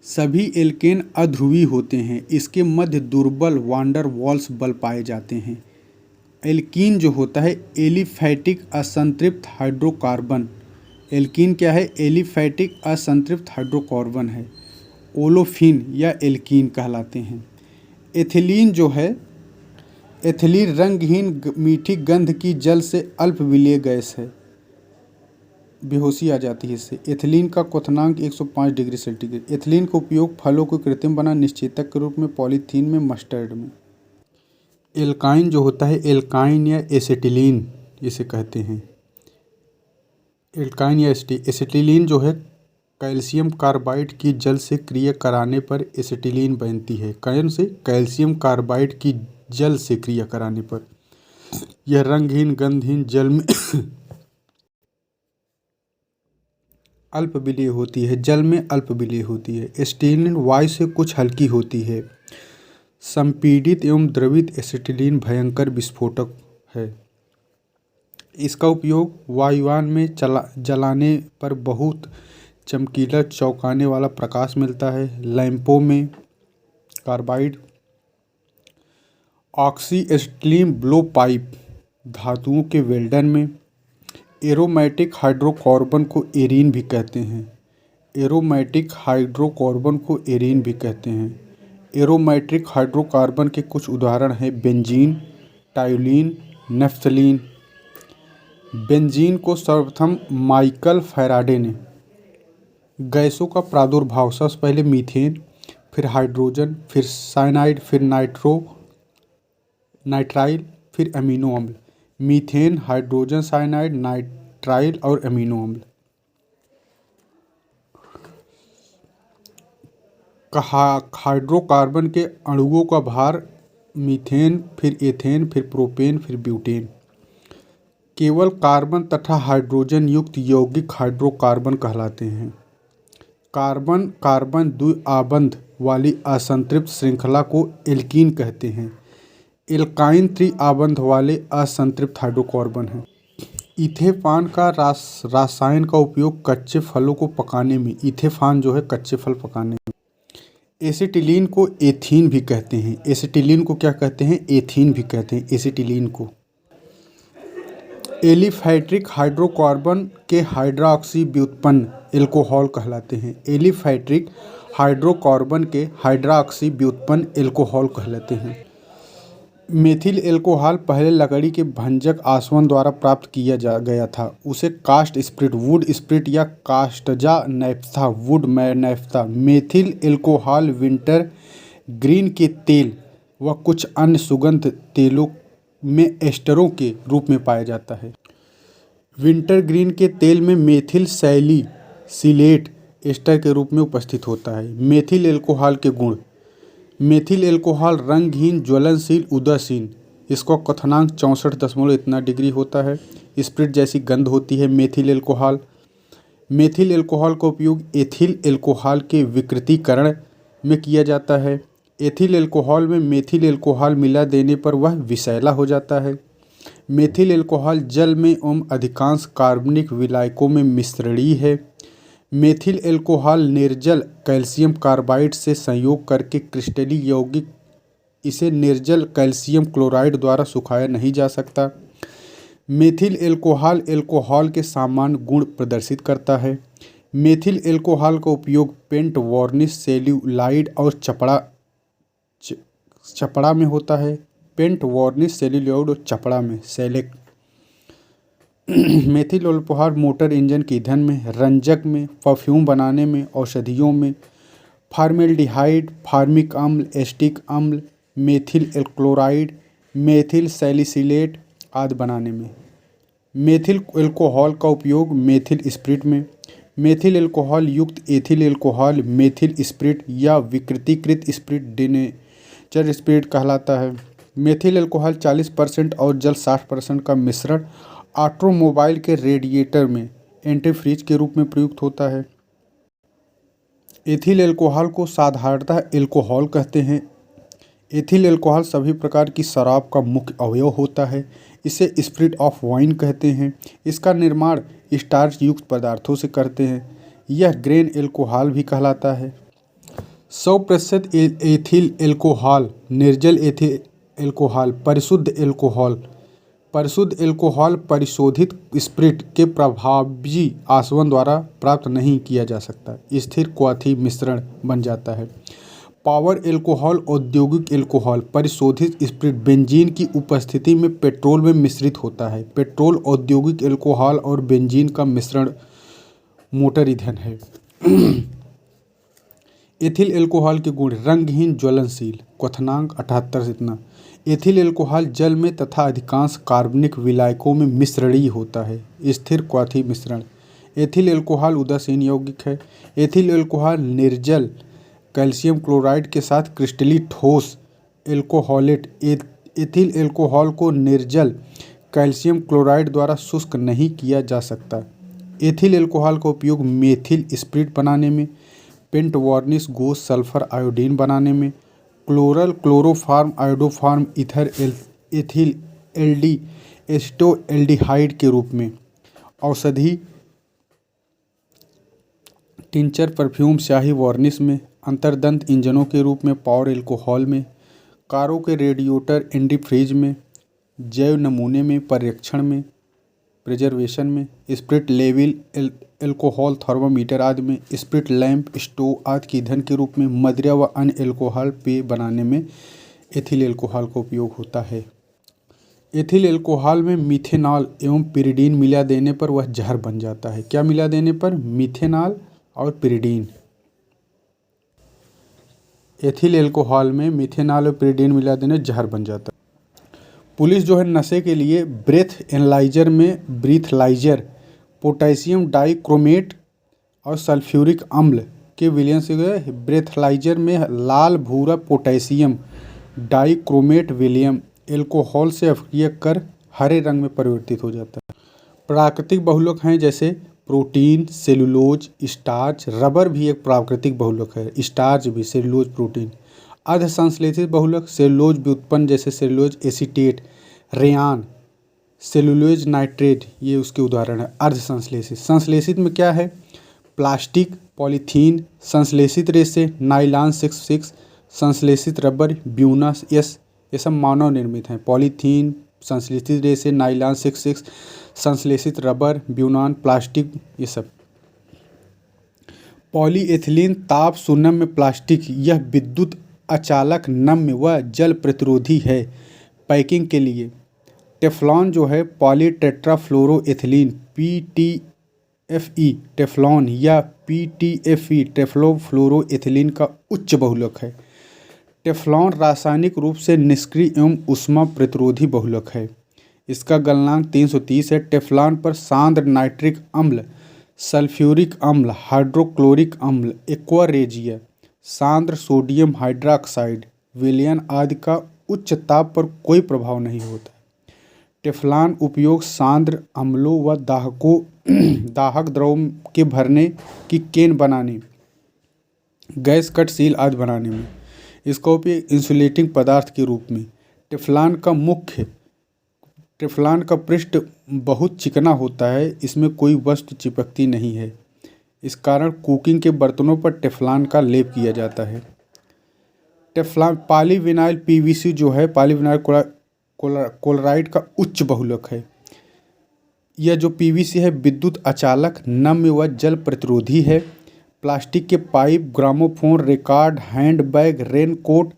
सभी एल्केन अध्रुवीय होते हैं। इसके मध्य दुर्बल वांडर वाल्स बल पाए जाते हैं। एल्कीन जो होता है एलिफैटिक असंतृप्त हाइड्रोकार्बन। एल्कीन क्या है? एलिफैटिक असंतृप्त हाइड्रोकार्बन है। ओलोफिन या एल्कीन कहलाते हैं। एथिलीन जो है, एथिलीन रंगहीन मीठी गंध की जल से अल्प विलेय गैस है, बेहोशी आ जाती है इससे। एथिलीन का क्वथनांक 105 डिग्री सेंटीग्रेड। एथिलीन का उपयोग फलों को कृत्रिम बना निश्चेतक के रूप में पॉलीथीन में, मस्टर्ड में। एल्काइन जो होता है, एल्काइन या एसिटिलीन इसे कहते हैं। एल्काइन या एसिटिलीन जो है कैल्शियम कार्बाइड की जल से क्रिया कराने पर एसिटिलीन बनती है। कौन से? कैल्शियम कार्बाइड की जल से क्रिया कराने पर। यह रंगहीन गंधहीन जल में अल्प विलेय होती है, जल में अल्प विलेय होती है। एसिटिलीन वायु से कुछ हल्की होती है। संपीड़ित एवं द्रवित एसिटिलीन भयंकर विस्फोटक है। इसका उपयोग वायुयान में जलाने पर बहुत चमकीला चौंकाने वाला प्रकाश मिलता है। लैंपों में carbide. Oxy acetylene blow pipe धातुओं के वेल्डन में। एरोमेटिक हाइड्रोकार्बन को एरीन भी कहते हैं। एरोमेटिक हाइड्रोकार्बन को एरीन भी कहते हैं। एरोमेटिक हाइड्रोकार्बन के कुछ उदाहरण हैं बेंजीन, टायोलीन, नेफ्थलीन। बेंजीन को सर्वप्रथम माइकल फैराडे ने गैसों का प्रादुर्भाव, सबसे पहले मीथेन, फिर हाइड्रोजन, फिर साइनाइड, फिर नाइट्राइल, फिर अमीनो अम्ल। मीथेन, हाइड्रोजन साइनाइड, नाइट्राइल और अमीनो अम्ल। हाइड्रोकार्बन के अणुओं का भार मीथेन, फिर एथेन, फिर प्रोपेन, फिर ब्यूटेन। केवल कार्बन तथा हाइड्रोजन युक्त यौगिक हाइड्रोकार्बन कहलाते हैं। कार्बन कार्बन द्विआबंध वाली असंतृप्त श्रृंखला को एल्कीन कहते हैं। एल्काइन त्रिआबंध वाले असंतृप्त हाइड्रोकार्बन हैं। इथेफान का रसायन का उपयोग कच्चे फलों को पकाने में, इथेफान जो है कच्चे फल पकाने में। एसिटिलीन को एथीन भी कहते हैं। एसिटिलीन को क्या कहते हैं? एथीन भी कहते हैं एसिटिलीन को। एलिफैटिक हाइड्रोकार्बन के हाइड्रॉक्सी व्युत्पन्न एल्कोहल कहलाते हैं। एलिफैटिक हाइड्रोकार्बन के हाइड्रॉक्सी व्युत्पन्न एल्कोहल कहलाते हैं। मेथिल एल्कोहल पहले लकड़ी के भंजक आसवन द्वारा प्राप्त किया गया था। उसे कास्ट स्प्रिट, वुड स्प्रिट या कास्टजा naphtha, wood naphtha. Methyl alcohol wintergreen के तेल व कुछ अन्य सुगंध तेलों में एस्टरों के रूप में पाया जाता है। विंटर ग्रीन के तेल में मेथिल सैलिसिलेट एस्टर के रूप में उपस्थित होता है। मेथिल एल्कोहल के गुण। मेथिल एल्कोहल रंगहीन, ज्वलनशील, उदासीन। इसका क्वथनांक 64 इतना डिग्री होता है। स्प्रिट जैसी गंध होती है मेथिल एल्कोहल। मेथिल एल्कोहल का उपयोग एथिल एल्कोहल के विकृतीकरण में किया जाता है। एथिल एल्कोहल में मेथिल एल्कोहल मिला देने पर वह विषैला हो जाता है। मेथिल एल्कोहल जल में एवं अधिकांश कार्बनिक विलायकों में मिश्रणीय है। मेथिल एल्कोहल निर्जल कैल्शियम कार्बाइड से संयोग करके क्रिस्टलीय यौगिक, इसे निर्जल कैल्शियम क्लोराइड द्वारा सुखाया नहीं जा सकता। मेथिल एल्कोहल एल्कोहल के सामान्य गुण प्रदर्शित करता है। मेथिल एल्कोहल का उपयोग पेंट, वार्निश, सेल्यूलाइड और चपड़ा में होता है। पेंट, वार्निश, सेल्यूलाइड और चपड़ा में select methyl alcohol motor engine के ईंधन में, रंजक में, परफ्यूम बनाने में, औषधियों में, फार्मेल्डिहाइड, फार्मिक अम्ल, एस्टिक अम्ल, मेथिल क्लोराइड, मेथिल सैलिसिलेट आदि बनाने में। मेथिल एल्कोहल का उपयोग मेथिल स्प्रिट में, मेथिल एल्कोहल युक्त एथिल एल्कोहल, मेथिल स्प्रिट या विकृतीकृत स्प्रिट डिनेचर स्प्रिट कहलाता है। मेथिल एल्कोहल 40% और जल 60% का मिश्रण ऑटोमोबाइल के रेडिएटर में एंटीफ्रीज के रूप में प्रयुक्त होता है। एथिल एल्कोहल को साधारणतः एल्कोहल कहते हैं। एथिल एल्कोहल सभी प्रकार की शराब का मुख्य अवयव होता है। इसे स्पिरिट ऑफ वाइन कहते हैं। इसका निर्माण स्टार्च युक्त पदार्थों से करते हैं। यह ग्रेन एल्कोहल भी कहलाता है। 100% एथिल एल्कोहल, निर्जल एथिल एल्कोहल, परिशुद्ध एल्कोहल। परिशुद्ध एल्कोहल परिशोधित स्पिरिट के प्रभावी आसवन द्वारा प्राप्त नहीं किया जा सकता, स्थिर क्वाथी मिश्रण बन जाता है। पावर एल्कोहल औद्योगिक एल्कोहल परिशोधित स्पिरिट बेंजीन की उपस्थिति में पेट्रोल में मिश्रित होता है। पेट्रोल औद्योगिक एल्कोहल और बेंजीन का मिश्रण मोटर ईंधन है। एथिल एल्कोहल के गुण: रंगहीन, ज्वलनशील। क्वथनांक 78 से इतना। एथिल एल्कोहल जल में तथा अधिकांश कार्बनिक विलायकों में मिश्रणीय होता है। स्थिर क्वाथी मिश्रण। एथिल एल्कोहल उदासीन यौगिक है। एथिल एल्कोहल निर्जल कैल्शियम क्लोराइड के साथ क्रिस्टली ठोस एल्कोहलेट। एथिल एल्कोहल को निर्जल कैल्शियम क्लोराइड द्वारा शुष्क नहीं किया जा सकता। एथिल एल्कोहल का उपयोग मेथिल स्प्रिट बनाने में, पेंट, वार्निश, गोश, सल्फर आयोडीन बनाने में, chloral, chloroform, iodoform, ether ethyl एल्डी एस्टोएल्डिहाइड के रूप में, औषधि, टिंचर, परफ्यूम, स्याही, वार्निश में, अंतर्दंत इंजनों के रूप में, पावर एल्कोहल में, कारों के रेडिएटर एंटीफ्रीज में, जैव नमूने में, परीक्षण में, प्रिजर्वेशन में, स्पिरिट लेवल एल्कोहल थर्मामीटर आदि में, स्पिरिट लैंप, स्टोव आदि के ईंधन के रूप में, मदिरा व अन्य एल्कोहल पेय बनाने में एथिल एल्कोहल का उपयोग होता है। एथिल एल्कोहल में मिथेनॉल एवं पिरिडीन मिला देने पर वह जहर बन जाता है। क्या मिला देने पर? मिथेनॉल और पिरिडीन। एथिल एल्कोहल में मिथेनॉल और पिरिडीन मिला देने जहर बन जाता है। पुलिस जो है नशे के लिए ब्रेथ एनालाइजर में ब्रीथलाइजर, पोटेशियम डाइक्रोमेट और सल्फ्यूरिक अम्ल के विलयन से ब्रेथलाइजर में लाल भूरा पोटेशियम डाइक्रोमेट विलियम एल्कोहल से अभिक्रिया कर हरे रंग में परिवर्तित हो जाता है। प्राकृतिक बहुलक हैं जैसे प्रोटीन, सेलुलोज, स्टार्च। रबर भी एक प्राकृतिक बहुलक है, स्टार्च भी, सेलुलोज, प्रोटीन। अर्ध संश्लेषित बहुलक सेलुलोज व्युत्पन्न जैसे cellulose acetate, rayon, cellulose nitrate, ये उसके उदाहरण है। अर्ध संश्लेषित। संश्लेषित में क्या है? प्लास्टिक, पॉलीथीन, संश्लेषित रेशे, नाइलॉन 66, संश्लेषित रबर, ब्यूनस, ये सब मानव निर्मित हैं। पॉलीथीन, संश्लेषित रेशे, नाइलॉन 66, संश्लेषित रबर, ब्यूनान, प्लास्टिक, ये सब। पॉलीएथिलीन ताप सुनम्य प्लास्टिक। यह विद्युत अचालक, नम्य व जल प्रतिरोधी है। पैकिंग के लिए टेफ्लॉन जो है पॉलीटेट्राफ्लोरोएथिलीन PTFE टेफ्लॉन या PTFE टेफ्लोफ्लोरोएथिलीन का उच्च बहुलक है। टेफ्लॉन रासायनिक रूप से निष्क्रिय एवं ऊष्मा प्रतिरोधी बहुलक है। इसका गलनांक 330 है। टेफ्लॉन पर सांद्र नाइट्रिक अम्ल, सल्फ्यूरिक अम्ल, हाइड्रोक्लोरिक अम्ल, एक्वा रेजिया, सांद्र सोडियम हाइड्रोक्साइड, विलयन आदि का उच्च ताप पर कोई प्रभाव नहीं होता। टेफ्लॉन उपयोग सांद्र अम्लों व दाहक द्रव के भरने की केन बनाने, गैस कट सील आदि बनाने में। इसका उपयोग इंसुलेटिंग पदार्थ के रूप में। टेफ्लॉन का पृष्ठ बहुत चिकना होता है, इसमें कोई वस्तु चिपकती नहीं है। इस कारण कुकिंग के बर्तनों पर टेफ्लॉन का लेप किया जाता है। टेफ्लॉन पॉलीविनाइल PVC जो है पॉलीविनाइल क्लोराइड का उच्च बहुलक है। यह जो पीवीसी है विद्युत अचालक, नम्य व जल प्रतिरोधी है। प्लास्टिक के pipe, gramophone, record, handbag, raincoat,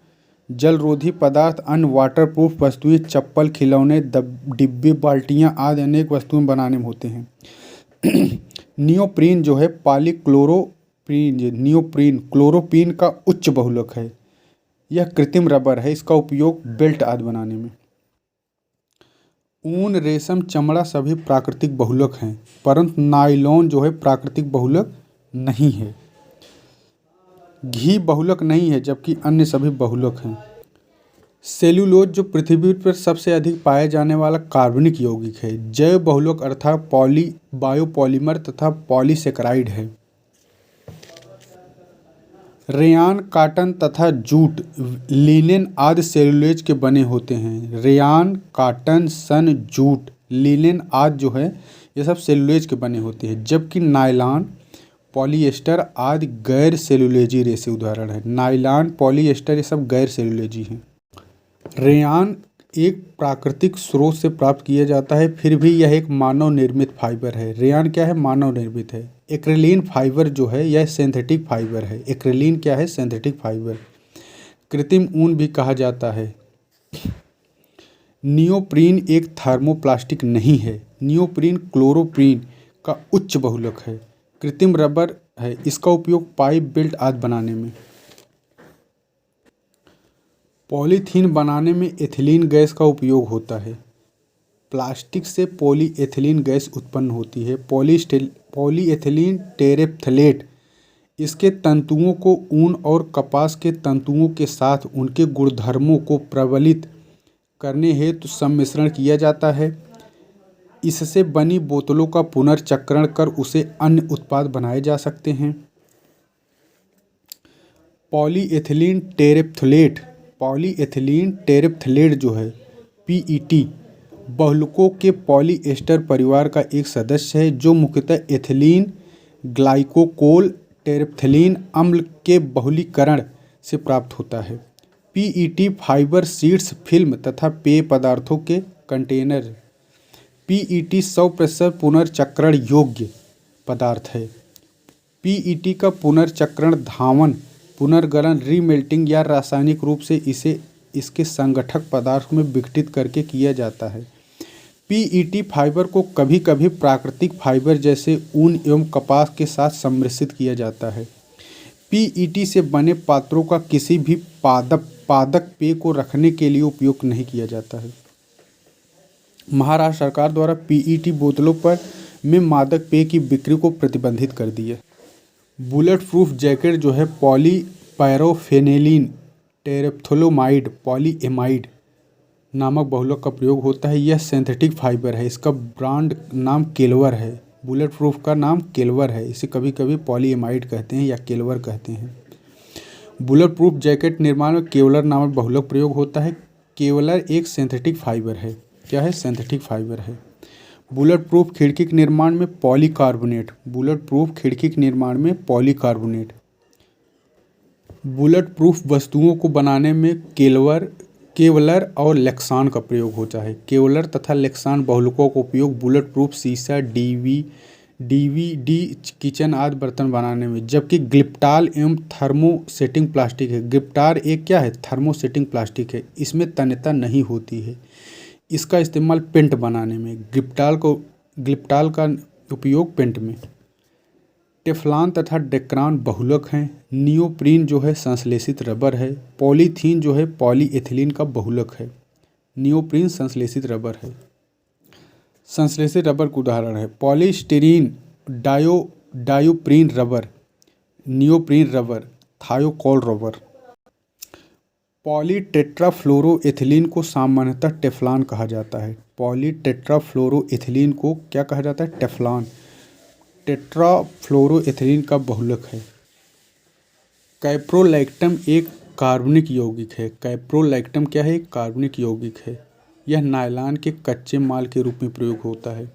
जलरोधी पदार्थ, अन्य वाटरप्रूफ वस्तुएं, चप्पल, खिलौने, डिब्बे, बाल्टियां आदि अनेक वस्तुएं बनाने में होते हैं। नियोप्रीन जो है नियोप्रीन क्लोरोप्रीन का उच्च बहुलक है। यह कृत्रिम रबर है, इसका उपयोग बेल्ट आदि बनाने में। ऊन, रेशम, चमड़ा सभी प्राकृतिक बहुलक हैं, परंतु नायलॉन जो है प्राकृतिक बहुलक नहीं है। घी बहुलक नहीं है, जबकि अन्य सभी बहुलक हैं। सेल्यूलोज जो पृथ्वी पर सबसे अधिक पाया जाने वाला कार्बनिक यौगिक है। जैव बहुलक अर्थात बायोपॉलीमर तथा पॉलीसेकेराइड है। रेयान, कॉटन तथा जूट, लिनेन आदि सेल्यूलोज के बने होते हैं। रेयान, कॉटन, सन, जूट, लिनेन आदि जो है ये सब सेल्यूलोज के बने होते हैं, जबकि नायलॉन, पॉलिएस्टर आदि गैर सेल्यूलोजी रेशे उदाहरण है। नायलॉन, पॉलिएस्टर ये सब गैर सेल्यूलोजी हैं। रेयान एक प्राकृतिक स्रोत से प्राप्त किया जाता है, फिर भी यह एक मानव निर्मित फाइबर है। रेयान क्या है? मानव निर्मित है। एक्रिलीन फाइबर जो है यह सिंथेटिक फाइबर है। एक्रिलीन क्या है? Synthetic fibre. कृत्रिम ऊन भी कहा जाता है। नियोप्रीन एक थर्मोप्लास्टिक नहीं है। नियोप्रीन क्लोरोप्रीन का उच्च बहुलक है। कृत्रिम रबर है, इसका उपयोग पाइप, बेल्ट आदि बनाने में। पॉलीथीन बनाने में एथिलीन गैस का उपयोग होता है। प्लास्टिक से पॉलीएथिलीन गैस उत्पन्न होती है। पॉलीएथिलीन टेरेप्थलेट, इसके तंतुओं को ऊन और कपास के तंतुओं के साथ उनके गुणधर्मों को प्रबलित करने हेतु सम्मिश्रण किया जाता है। इससे बनी बोतलों का पुनर्चक्रण कर उसे अन्य उत्पाद बनाए जा सकते हैं। पॉलीएथिलीन टेरेप्थलेट जो है पीईटी बहुलकों के पॉलीएस्टर परिवार का एक सदस्य है, जो मुख्यतः एथिलीन ग्लाइकोल टेरेप्थलीन अम्ल के बहुलीकरण से प्राप्त होता है। पीईटी फाइबर शीट्स, फिल्म तथा पेय पदार्थों के कंटेनर। पीईटी 100% पुनर्चक्रण योग्य पदार्थ है। पीईटी का पुनर्चक्रण धावन, पुनर्गलन, रीमेल्टिंग या रासायनिक रूप से इसे इसके संगठक पदार्थ में विघटित करके किया जाता है। पीईटी फाइबर को कभी कभी प्राकृतिक फाइबर जैसे ऊन एवं कपास के साथ सम्मिश्रित किया जाता है। पीईटी से बने पात्रों का किसी भी पादप पेय को रखने के लिए उपयोग नहीं किया जाता है। महाराष्ट्र सरकार द्वारा पीईटी बोतलों पर में मादक पेय की बिक्री को प्रतिबंधित कर दिया। बुलेट प्रूफ जैकेट जो है पॉलीपैराफेनेलीन टेरेप्थोलोमाइड पॉलीएमाइड नामक बहुलक का प्रयोग होता है। यह सिंथेटिक फाइबर है। इसका ब्रांड नाम केल्वर है। बुलेट प्रूफ का नाम केल्वर है। इसे कभी कभी पॉलीएमाइड कहते हैं या केल्वर कहते हैं। बुलेट प्रूफ जैकेट निर्माण में केवलर नामक बहुलक प्रयोग होता है। केवलर एक सिंथेटिक फाइबर है। क्या है? सिंथेटिक फाइबर है। बुलेट प्रूफ खिड़की के निर्माण में पॉलीकार्बोनेट। बुलेट प्रूफ खिड़की के निर्माण में पॉलीकार्बोनेट। बुलेट प्रूफ वस्तुओं को बनाने में केवलर और लेक्सान का प्रयोग होता है। केवलर तथा लेक्सान बहुलकों का उपयोग बुलेट प्रूफ शीशा, डीवीडी, किचन आदि बर्तन बनाने में, जबकि ग्लिप्टाल एवं थर्मोसेटिंग प्लास्टिक है। ग्लिप्टार एक क्या है? थर्मोसेटिंग प्लास्टिक है। इसमें तन्यता नहीं होती है। इसका इस्तेमाल पेंट बनाने में। ग्लिप्टाल का उपयोग पेंट में। टेफ्लॉन तथा डेक्रान बहुलक हैं। नियोप्रीन जो है संश्लेषित रबर है। पॉलीथीन जो है पॉलीएथिलीन का बहुलक है। नियोप्रीन संश्लेषित रबर है। संश्लेषित रबर का उदाहरण है पॉलीस्टीरीन, डायोप्रीन rubber, neoprene rubber, Thiokol rubber. Polytetrafluoroethylene को सामान्यतः टेफ्लॉन कहा जाता है। पॉलीटेट्राफ्लोरोएथिलीन को क्या कहा जाता है? टेफ्लॉन। टेट्राफ्लोरोएथिलीन का बहुलक है। कैप्रोलैक्टम एक कार्बनिक यौगिक है। कैप्रोलैक्टम क्या है? एक कार्बनिक यौगिक है। यह नायलॉन के कच्चे माल के रूप में प्रयोग होता है।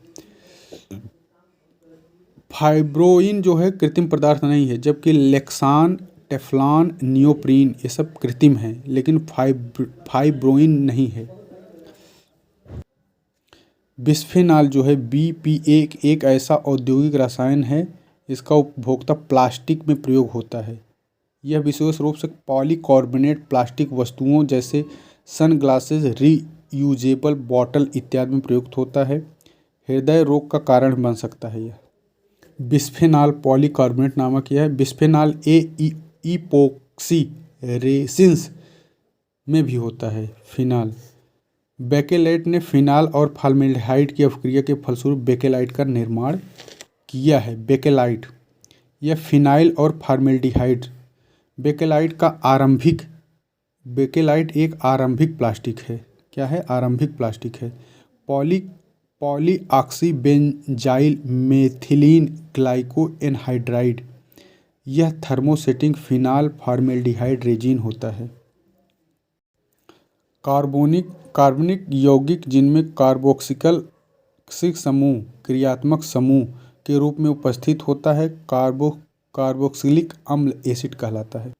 फाइब्रोइन जो है कृत्रिम पदार्थ नहीं है, जबकि लेक्सान, टेफ्लॉन, नियोप्रीन ये सब कृत्रिम हैं, लेकिन फाइब्रोइन नहीं है। बिस्फेनॉल जो है BPA एक ऐसा औद्योगिक रसायन है, इसका उपभोक्ता प्लास्टिक में प्रयोग होता है। यह विशेष रूप से पॉलीकार्बोनेट प्लास्टिक वस्तुओं जैसे सनग्लासेस, रीयूजेबल बॉटल इत्यादि में प्रयुक्त होता है। हृदय रोग का कारण बन सकता है। यह बिस्फेनॉल पॉलीकार्बोनेट नामक यह है। बिस्फेनॉल ए इपोक्सी रेसिन्स में भी होता है। फिनाल बेकेलेट ने फिनाल और फॉर्मेल्डिहाइड की अपक्रिया के फलस्वरूप बेकेलाइट का निर्माण किया है। बेकेलाइट यह फिनाइल और फॉर्मेल्डिहाइड बेकेलाइट एक आरंभिक प्लास्टिक है। क्या है? आरंभिक प्लास्टिक है। पॉलीऑक्सीबेंजाइल मेथिलीन ग्लाइको एनहाइड्राइड यह थर्मोसेटिंग फिनाल फॉर्मेल्डिहाइड रेजिन होता है। कार्बनिक यौगिक जिनमें कार्बोक्सिल समूह क्रियात्मक समूह के रूप में उपस्थित होता है, कार्बोक्सिलिक अम्ल एसिड कहलाता है।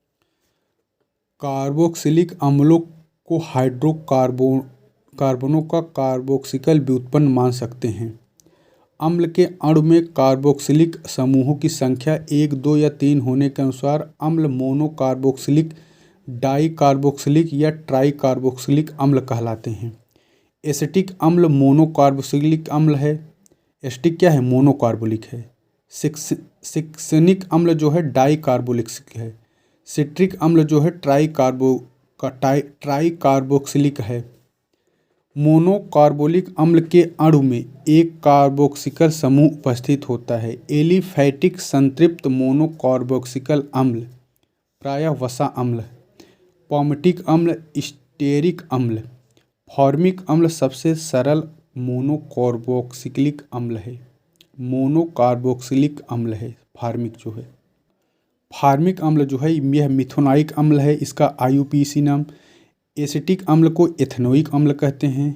कार्बोक्सिलिक अम्लों को हाइड्रोकार्बनों का कार्बोक्सिल व्युत्पन्न मान सकते हैं। अम्ल के अणु में कार्बोक्सिलिक समूहों की संख्या 1, 2 या 3 होने के अनुसार अम्ल मोनोकार्बोक्सिलिक, डाइकार्बोक्सिलिक या ट्राइकार्बोक्सिलिक अम्ल कहलाते हैं। एसिटिक अम्ल मोनोकार्बोक्सिलिक अम्ल है। एसिटिक क्या है? मोनोकार्बोलिक है। सिक्सनिक अम्ल जो है डाइकार्बोक्सिलिक है। सिट्रिक अम्ल जो है ट्राइकार्बोक्सिलिक है। मोनोकार्बोलिक अम्ल के अणु में एक कार्बोक्सिल समूह उपस्थित होता है। एलिफैटिक संतृप्त मोनोकार्बोक्सिल अम्ल प्रायः वसा अम्ल, पॉमिटिक अम्ल, स्टेरिक अम्ल। फॉर्मिक अम्ल सबसे सरल मोनोकार्बोक्सिलिक अम्ल है। फार्मिक जो है। फार्मिक अम्ल जो है यह मिथोनाइक अम्ल है, इसका IUPAC नाम। एसिटिक अम्ल को एथेनोइक अम्ल कहते हैं।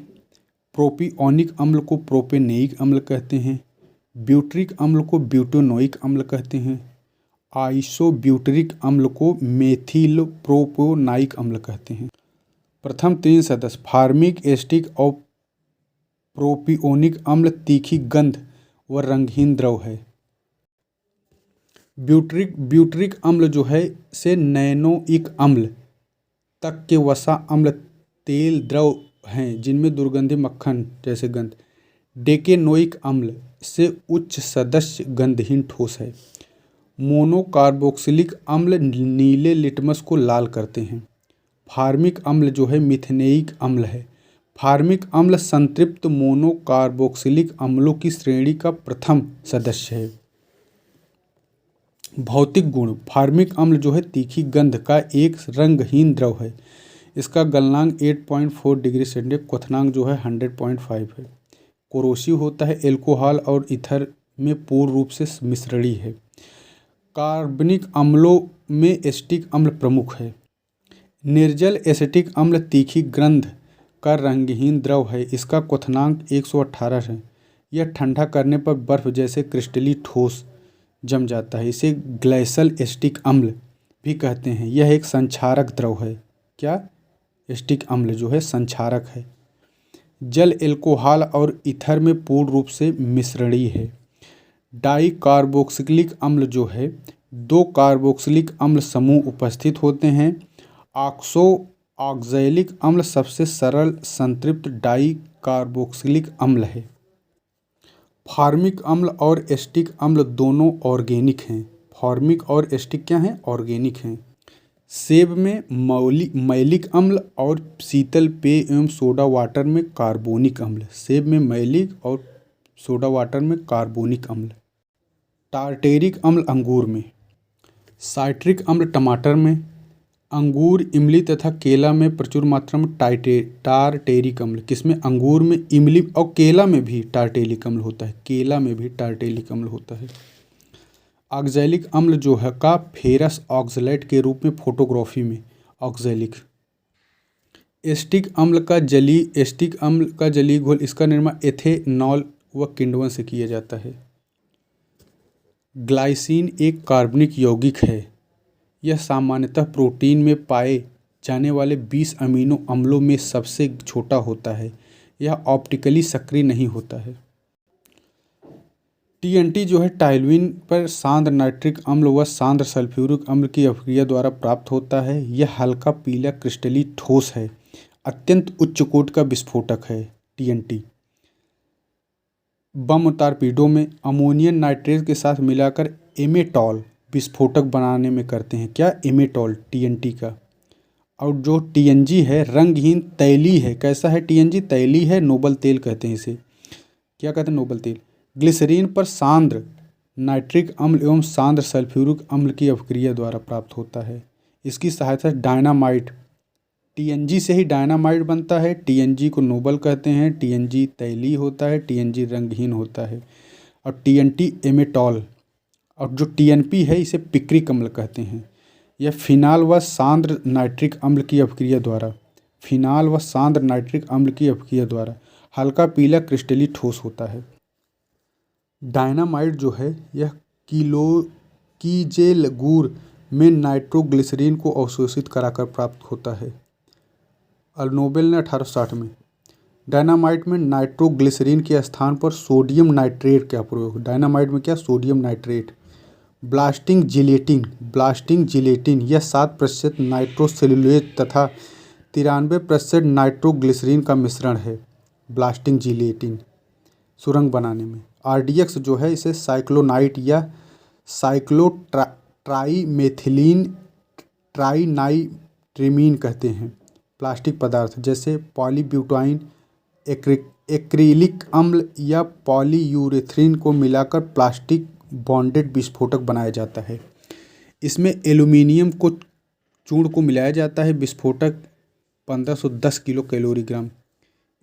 प्रोपियोनिक अम्ल को प्रोपेनोइक अम्ल कहते हैं। ब्यूटरिक अम्ल को ब्यूटेनोइक अम्ल कहते हैं। आइसोब्यूटरिक अम्ल को मेथिलप्रोपेनोइक अम्ल कहते हैं। प्रथम 3 सदस्य फार्मिक, एसिटिक और प्रोपियोनिक अम्ल तीखी गंध व रंगहीन द्रव है। ब्यूटरिक अम्ल जो है से नैनोइक अम्ल तक के वसा अम्ल तेल द्रव हैं जिनमें दुर्गंधी मक्खन जैसे गंध। डेकेनोइक अम्ल से उच्च सदस्य गंधहीन ठोस है। मोनोकार्बोक्सिलिक अम्ल नीले लिटमस को लाल करते हैं। फार्मिक अम्ल जो है मिथेनोइक अम्ल है। फार्मिक अम्ल संतृप्त मोनोकार्बोक्सिलिक अम्लों की श्रेणी का प्रथम सदस्य है। भौतिक गुण फार्मिक अम्ल जो है तीखी गंध का एक रंगहीन द्रव है। इसका गलनांक 8.4 डिग्री सेंटीग्रेड, क्वथनांक जो है 100.5 है। कोरोसिव होता है। एल्कोहल और ईथर में पूर्ण रूप से मिश्रणी है। कार्बनिक अम्लों में एसिटिक अम्ल प्रमुख है। निर्जल एसिटिक अम्ल तीखी गंध का रंगहीन द्रव है। इसका क्वथनांक 118 है। यह ठंडा करने पर बर्फ जैसे क्रिस्टली ठोस जम जाता है। इसे ग्लेशियल एसिटिक अम्ल भी कहते हैं। यह एक संक्षारक द्रव है। क्या? एसिटिक अम्ल जो है संक्षारक है। जल, एल्कोहल और ईथर में पूर्ण रूप से मिश्रणी है। डाइकार्बोक्सिलिक अम्ल जो है 2 कार्बोक्सिलिक अम्ल समूह उपस्थित होते हैं। ऑक्सैलिक अम्ल सबसे सरल संतृप्त डाइकार्बोक्सिलिक अम्ल है। फार्मिक अम्ल और एसिटिक अम्ल दोनों ऑर्गेनिक हैं। फार्मिक और एसिटिक क्या हैं? ऑर्गेनिक हैं। सेब में मैलिक अम्ल और शीतल पेय एवं सोडा वाटर में कार्बोनिक अम्ल। सेब में मैलिक और सोडा वाटर में कार्बोनिक अम्ल। टार्टेरिक अम्ल अंगूर में। साइट्रिक अम्ल टमाटर में। अंगूर, इमली तथा केला में प्रचुर मात्रा में टार्टेरिक अम्ल। किसमें? अंगूर में, इमली और केला में भी टार्टेरिक अम्ल होता है। केला में भी टार्टेरिक अम्ल होता है। ऑक्सैलिक अम्ल जो है का फेरस ऑक्सलेट के रूप में फोटोग्राफी में ऑक्सैलिक। एसिटिक अम्ल का जलीय घोल, इसका निर्माण एथेनॉल व किण्वन से किया जाता है। ग्लाइसिन एक कार्बनिक यौगिक है। यह सामान्यतः प्रोटीन में पाए जाने वाले 20 अमीनो अम्लों में सबसे छोटा होता है। यह ऑप्टिकली सक्रिय नहीं होता है। टीएनटी जो है टाइल्विन पर सांद्र नाइट्रिक अम्ल व सांद्र सल्फ्यूरिक अम्ल की अभिक्रिया द्वारा प्राप्त होता है। यह हल्का पीला क्रिस्टली ठोस है, अत्यंत उच्च कोटि का विस्फोटक है। टीएनटी बम टारपीडो में अमोनियम नाइट्रेट के साथ मिलाकर एमेटॉल विस्फोटक बनाने में करते हैं। क्या? एमेटॉल टीएनटी का। और जो टीएनजी है रंगहीन तैलीय है। कैसा है टीएनजी? तैलीय है, नोबल तेल कहते हैं इसे। क्या कहते हैं? नोबल तेल। ग्लिसरीन पर सांद्र नाइट्रिक अम्ल एवं सांद्र सल्फ्यूरिक अम्ल की अभिक्रिया द्वारा प्राप्त होता है। इसकी सहायता से डायनामाइट, टीएनजी से ही डायनामाइट बनता है। टीएनजी को नोबल कहते हैं। टीएनजी तैलीय होता है, टीएनजी रंगहीन होता है। और टीएनटी एमेटॉल, और जो टीएनपी है इसे पिक्रिक अम्ल कहते हैं। यह फिनाल व सांद्र नाइट्रिक अम्ल की अभिक्रिया द्वारा, फिनाल व सांद्र नाइट्रिक अम्ल की अभिक्रिया द्वारा हल्का पीला क्रिस्टली ठोस होता है। डायनामाइट जो है यह कीजेल गुड़ में नाइट्रोग्लिसरीन को अवशोषित कराकर प्राप्त होता है। और नोबेल ने 1860 में डायनामाइट में नाइट्रोग्लिसरीन के स्थान पर सोडियम नाइट्रेट का प्रयोग। डायनामाइट में क्या? Sodium nitrate. ब्लास्टिंग जिलेटिन यह 7% नाइट्रोसेल्यूलोज तथा 93% नाइट्रोग्लिसरीन का मिश्रण है। ब्लास्टिंग जिलेटिन सुरंग बनाने में। आरडीएक्स जो है इसे साइक्लोनाइट या साइक्लोट्राइमेथिलीन ट्राइनाइट्रीमीन कहते हैं। प्लास्टिक पदार्थ जैसे पॉलीब्यूटाइन एक्रिलिक अम्ल या पॉलीयूरेथ्रीन को मिलाकर प्लास्टिक बॉन्डेड विस्फोटक बनाया जाता है। इसमें एल्यूमिनियम को चूर्ण को मिलाया जाता है। विस्फोटक 1510 किलो कैलोरीग्राम।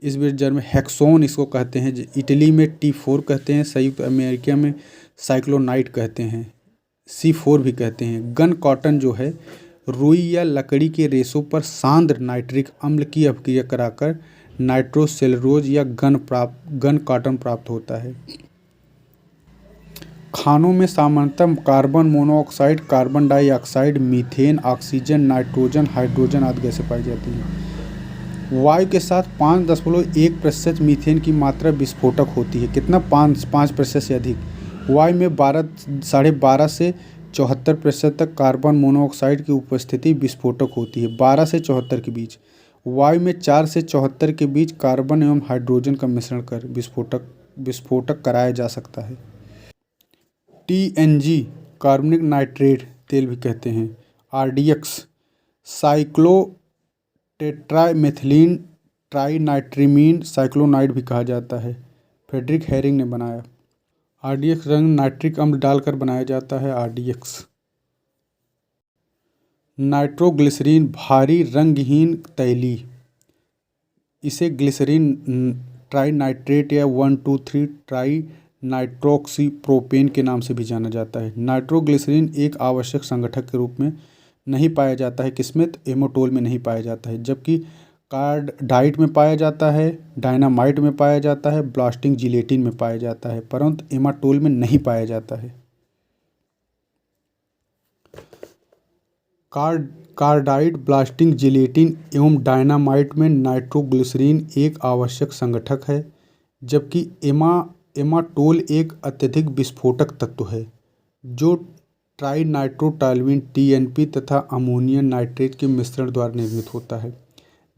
इस बिरजर में हेक्सोन इसको कहते हैं। इटली में T4 कहते हैं। संयुक्त अमेरिका में साइक्लोनाइट कहते हैं, C4 भी कहते हैं। गन कॉटन जो है रुई या लकड़ी के रेशों पर सांद्र नाइट्रिक अम्ल की अभिक्रिया कराकर नाइट्रोसेल्यूलोज या गन कॉटन प्राप्त होता है। खानों में सामान्यतः carbon monoxide, carbon dioxide, methane, oxygen, nitrogen, hydrogen आदि गैसें पाई जाती हैं। वायु के साथ 5.1% मीथेन की मात्रा विस्फोटक होती है। कितना? 5% से अधिक। वायु में 12.5 से 74% तक कार्बन मोनोऑक्साइड की उपस्थिति विस्फोटक होती है। 12 से 74 के बीच। वायु में 4 से 74 के बीच कार्बन एवं हाइड्रोजन का मिश्रण कर विस्फोटक कराया जा सकता है। टीएनजी कार्बनिक नाइट्रेट तेल भी कहते हैं। आरडीएक्स साइक्लोटेट्रामेथिलीन ट्राइनाइट्रीमीन साइक्लोनाइट भी कहा जाता है। फ्रेडरिक हेरिंग ने बनाया। आरडीएक्स रंग नाइट्रिक अम्ल डालकर बनाया जाता है। आरडीएक्स नाइट्रोग्लिसरीन भारी रंगहीन तैलीय, इसे ग्लिसरीन ट्राइनाइट्रेट या 1,2,3 ट्राई नाइट्रोक्सीप्रोपेन के नाम से भी जाना जाता है। नाइट्रोग्लिसरीन एक आवश्यक संगठक के रूप में नहीं पाया जाता है। किसमें? एमेटोल में नहीं पाया जाता है, जबकि कार्डाइट में पाया जाता है, डायनामाइट में पाया जाता है, ब्लास्टिंग जिलेटिन में पाया जाता है, परंतु एमेटोल में नहीं पाया जाता है। कार्डाइट, ब्लास्टिंग जिलेटिन एवं डायनामाइट में नाइट्रोग्लिसरीन एक आवश्यक संगठक है, जबकि एमाटोल एक अत्यधिक विस्फोटक तत्व है जो ट्राइनाइट्रोटॉल्यूइन टीएनपी तथा अमोनियम नाइट्रेट के मिश्रण द्वारा निर्मित होता है।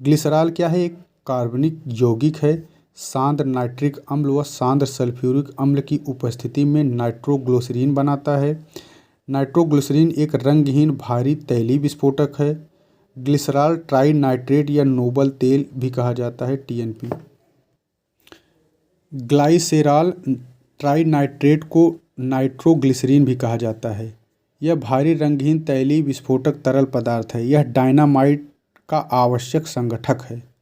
ग्लिसरॉल क्या है? एक कार्बनिक यौगिक है। सांद्र नाइट्रिक अम्ल व सांद्र सल्फ्यूरिक अम्ल की उपस्थिति में नाइट्रोग्लिसरीन बनाता है। नाइट्रोग्लिसरीन एक रंगहीन भारी तैलीय विस्फोटक है। ग्लिसरॉल ट्राइनाइट्रेट या नोबल तेल भी कहा जाता है। टीएनपी। ग्लाइसेरॉल ट्राइनाइट्रेट को नाइट्रोग्लिसरीन भी कहा जाता है। यह भारी रंगहीन तैलीय विस्फोटक तरल पदार्थ है। यह डायनामाइट का आवश्यक संगठक है।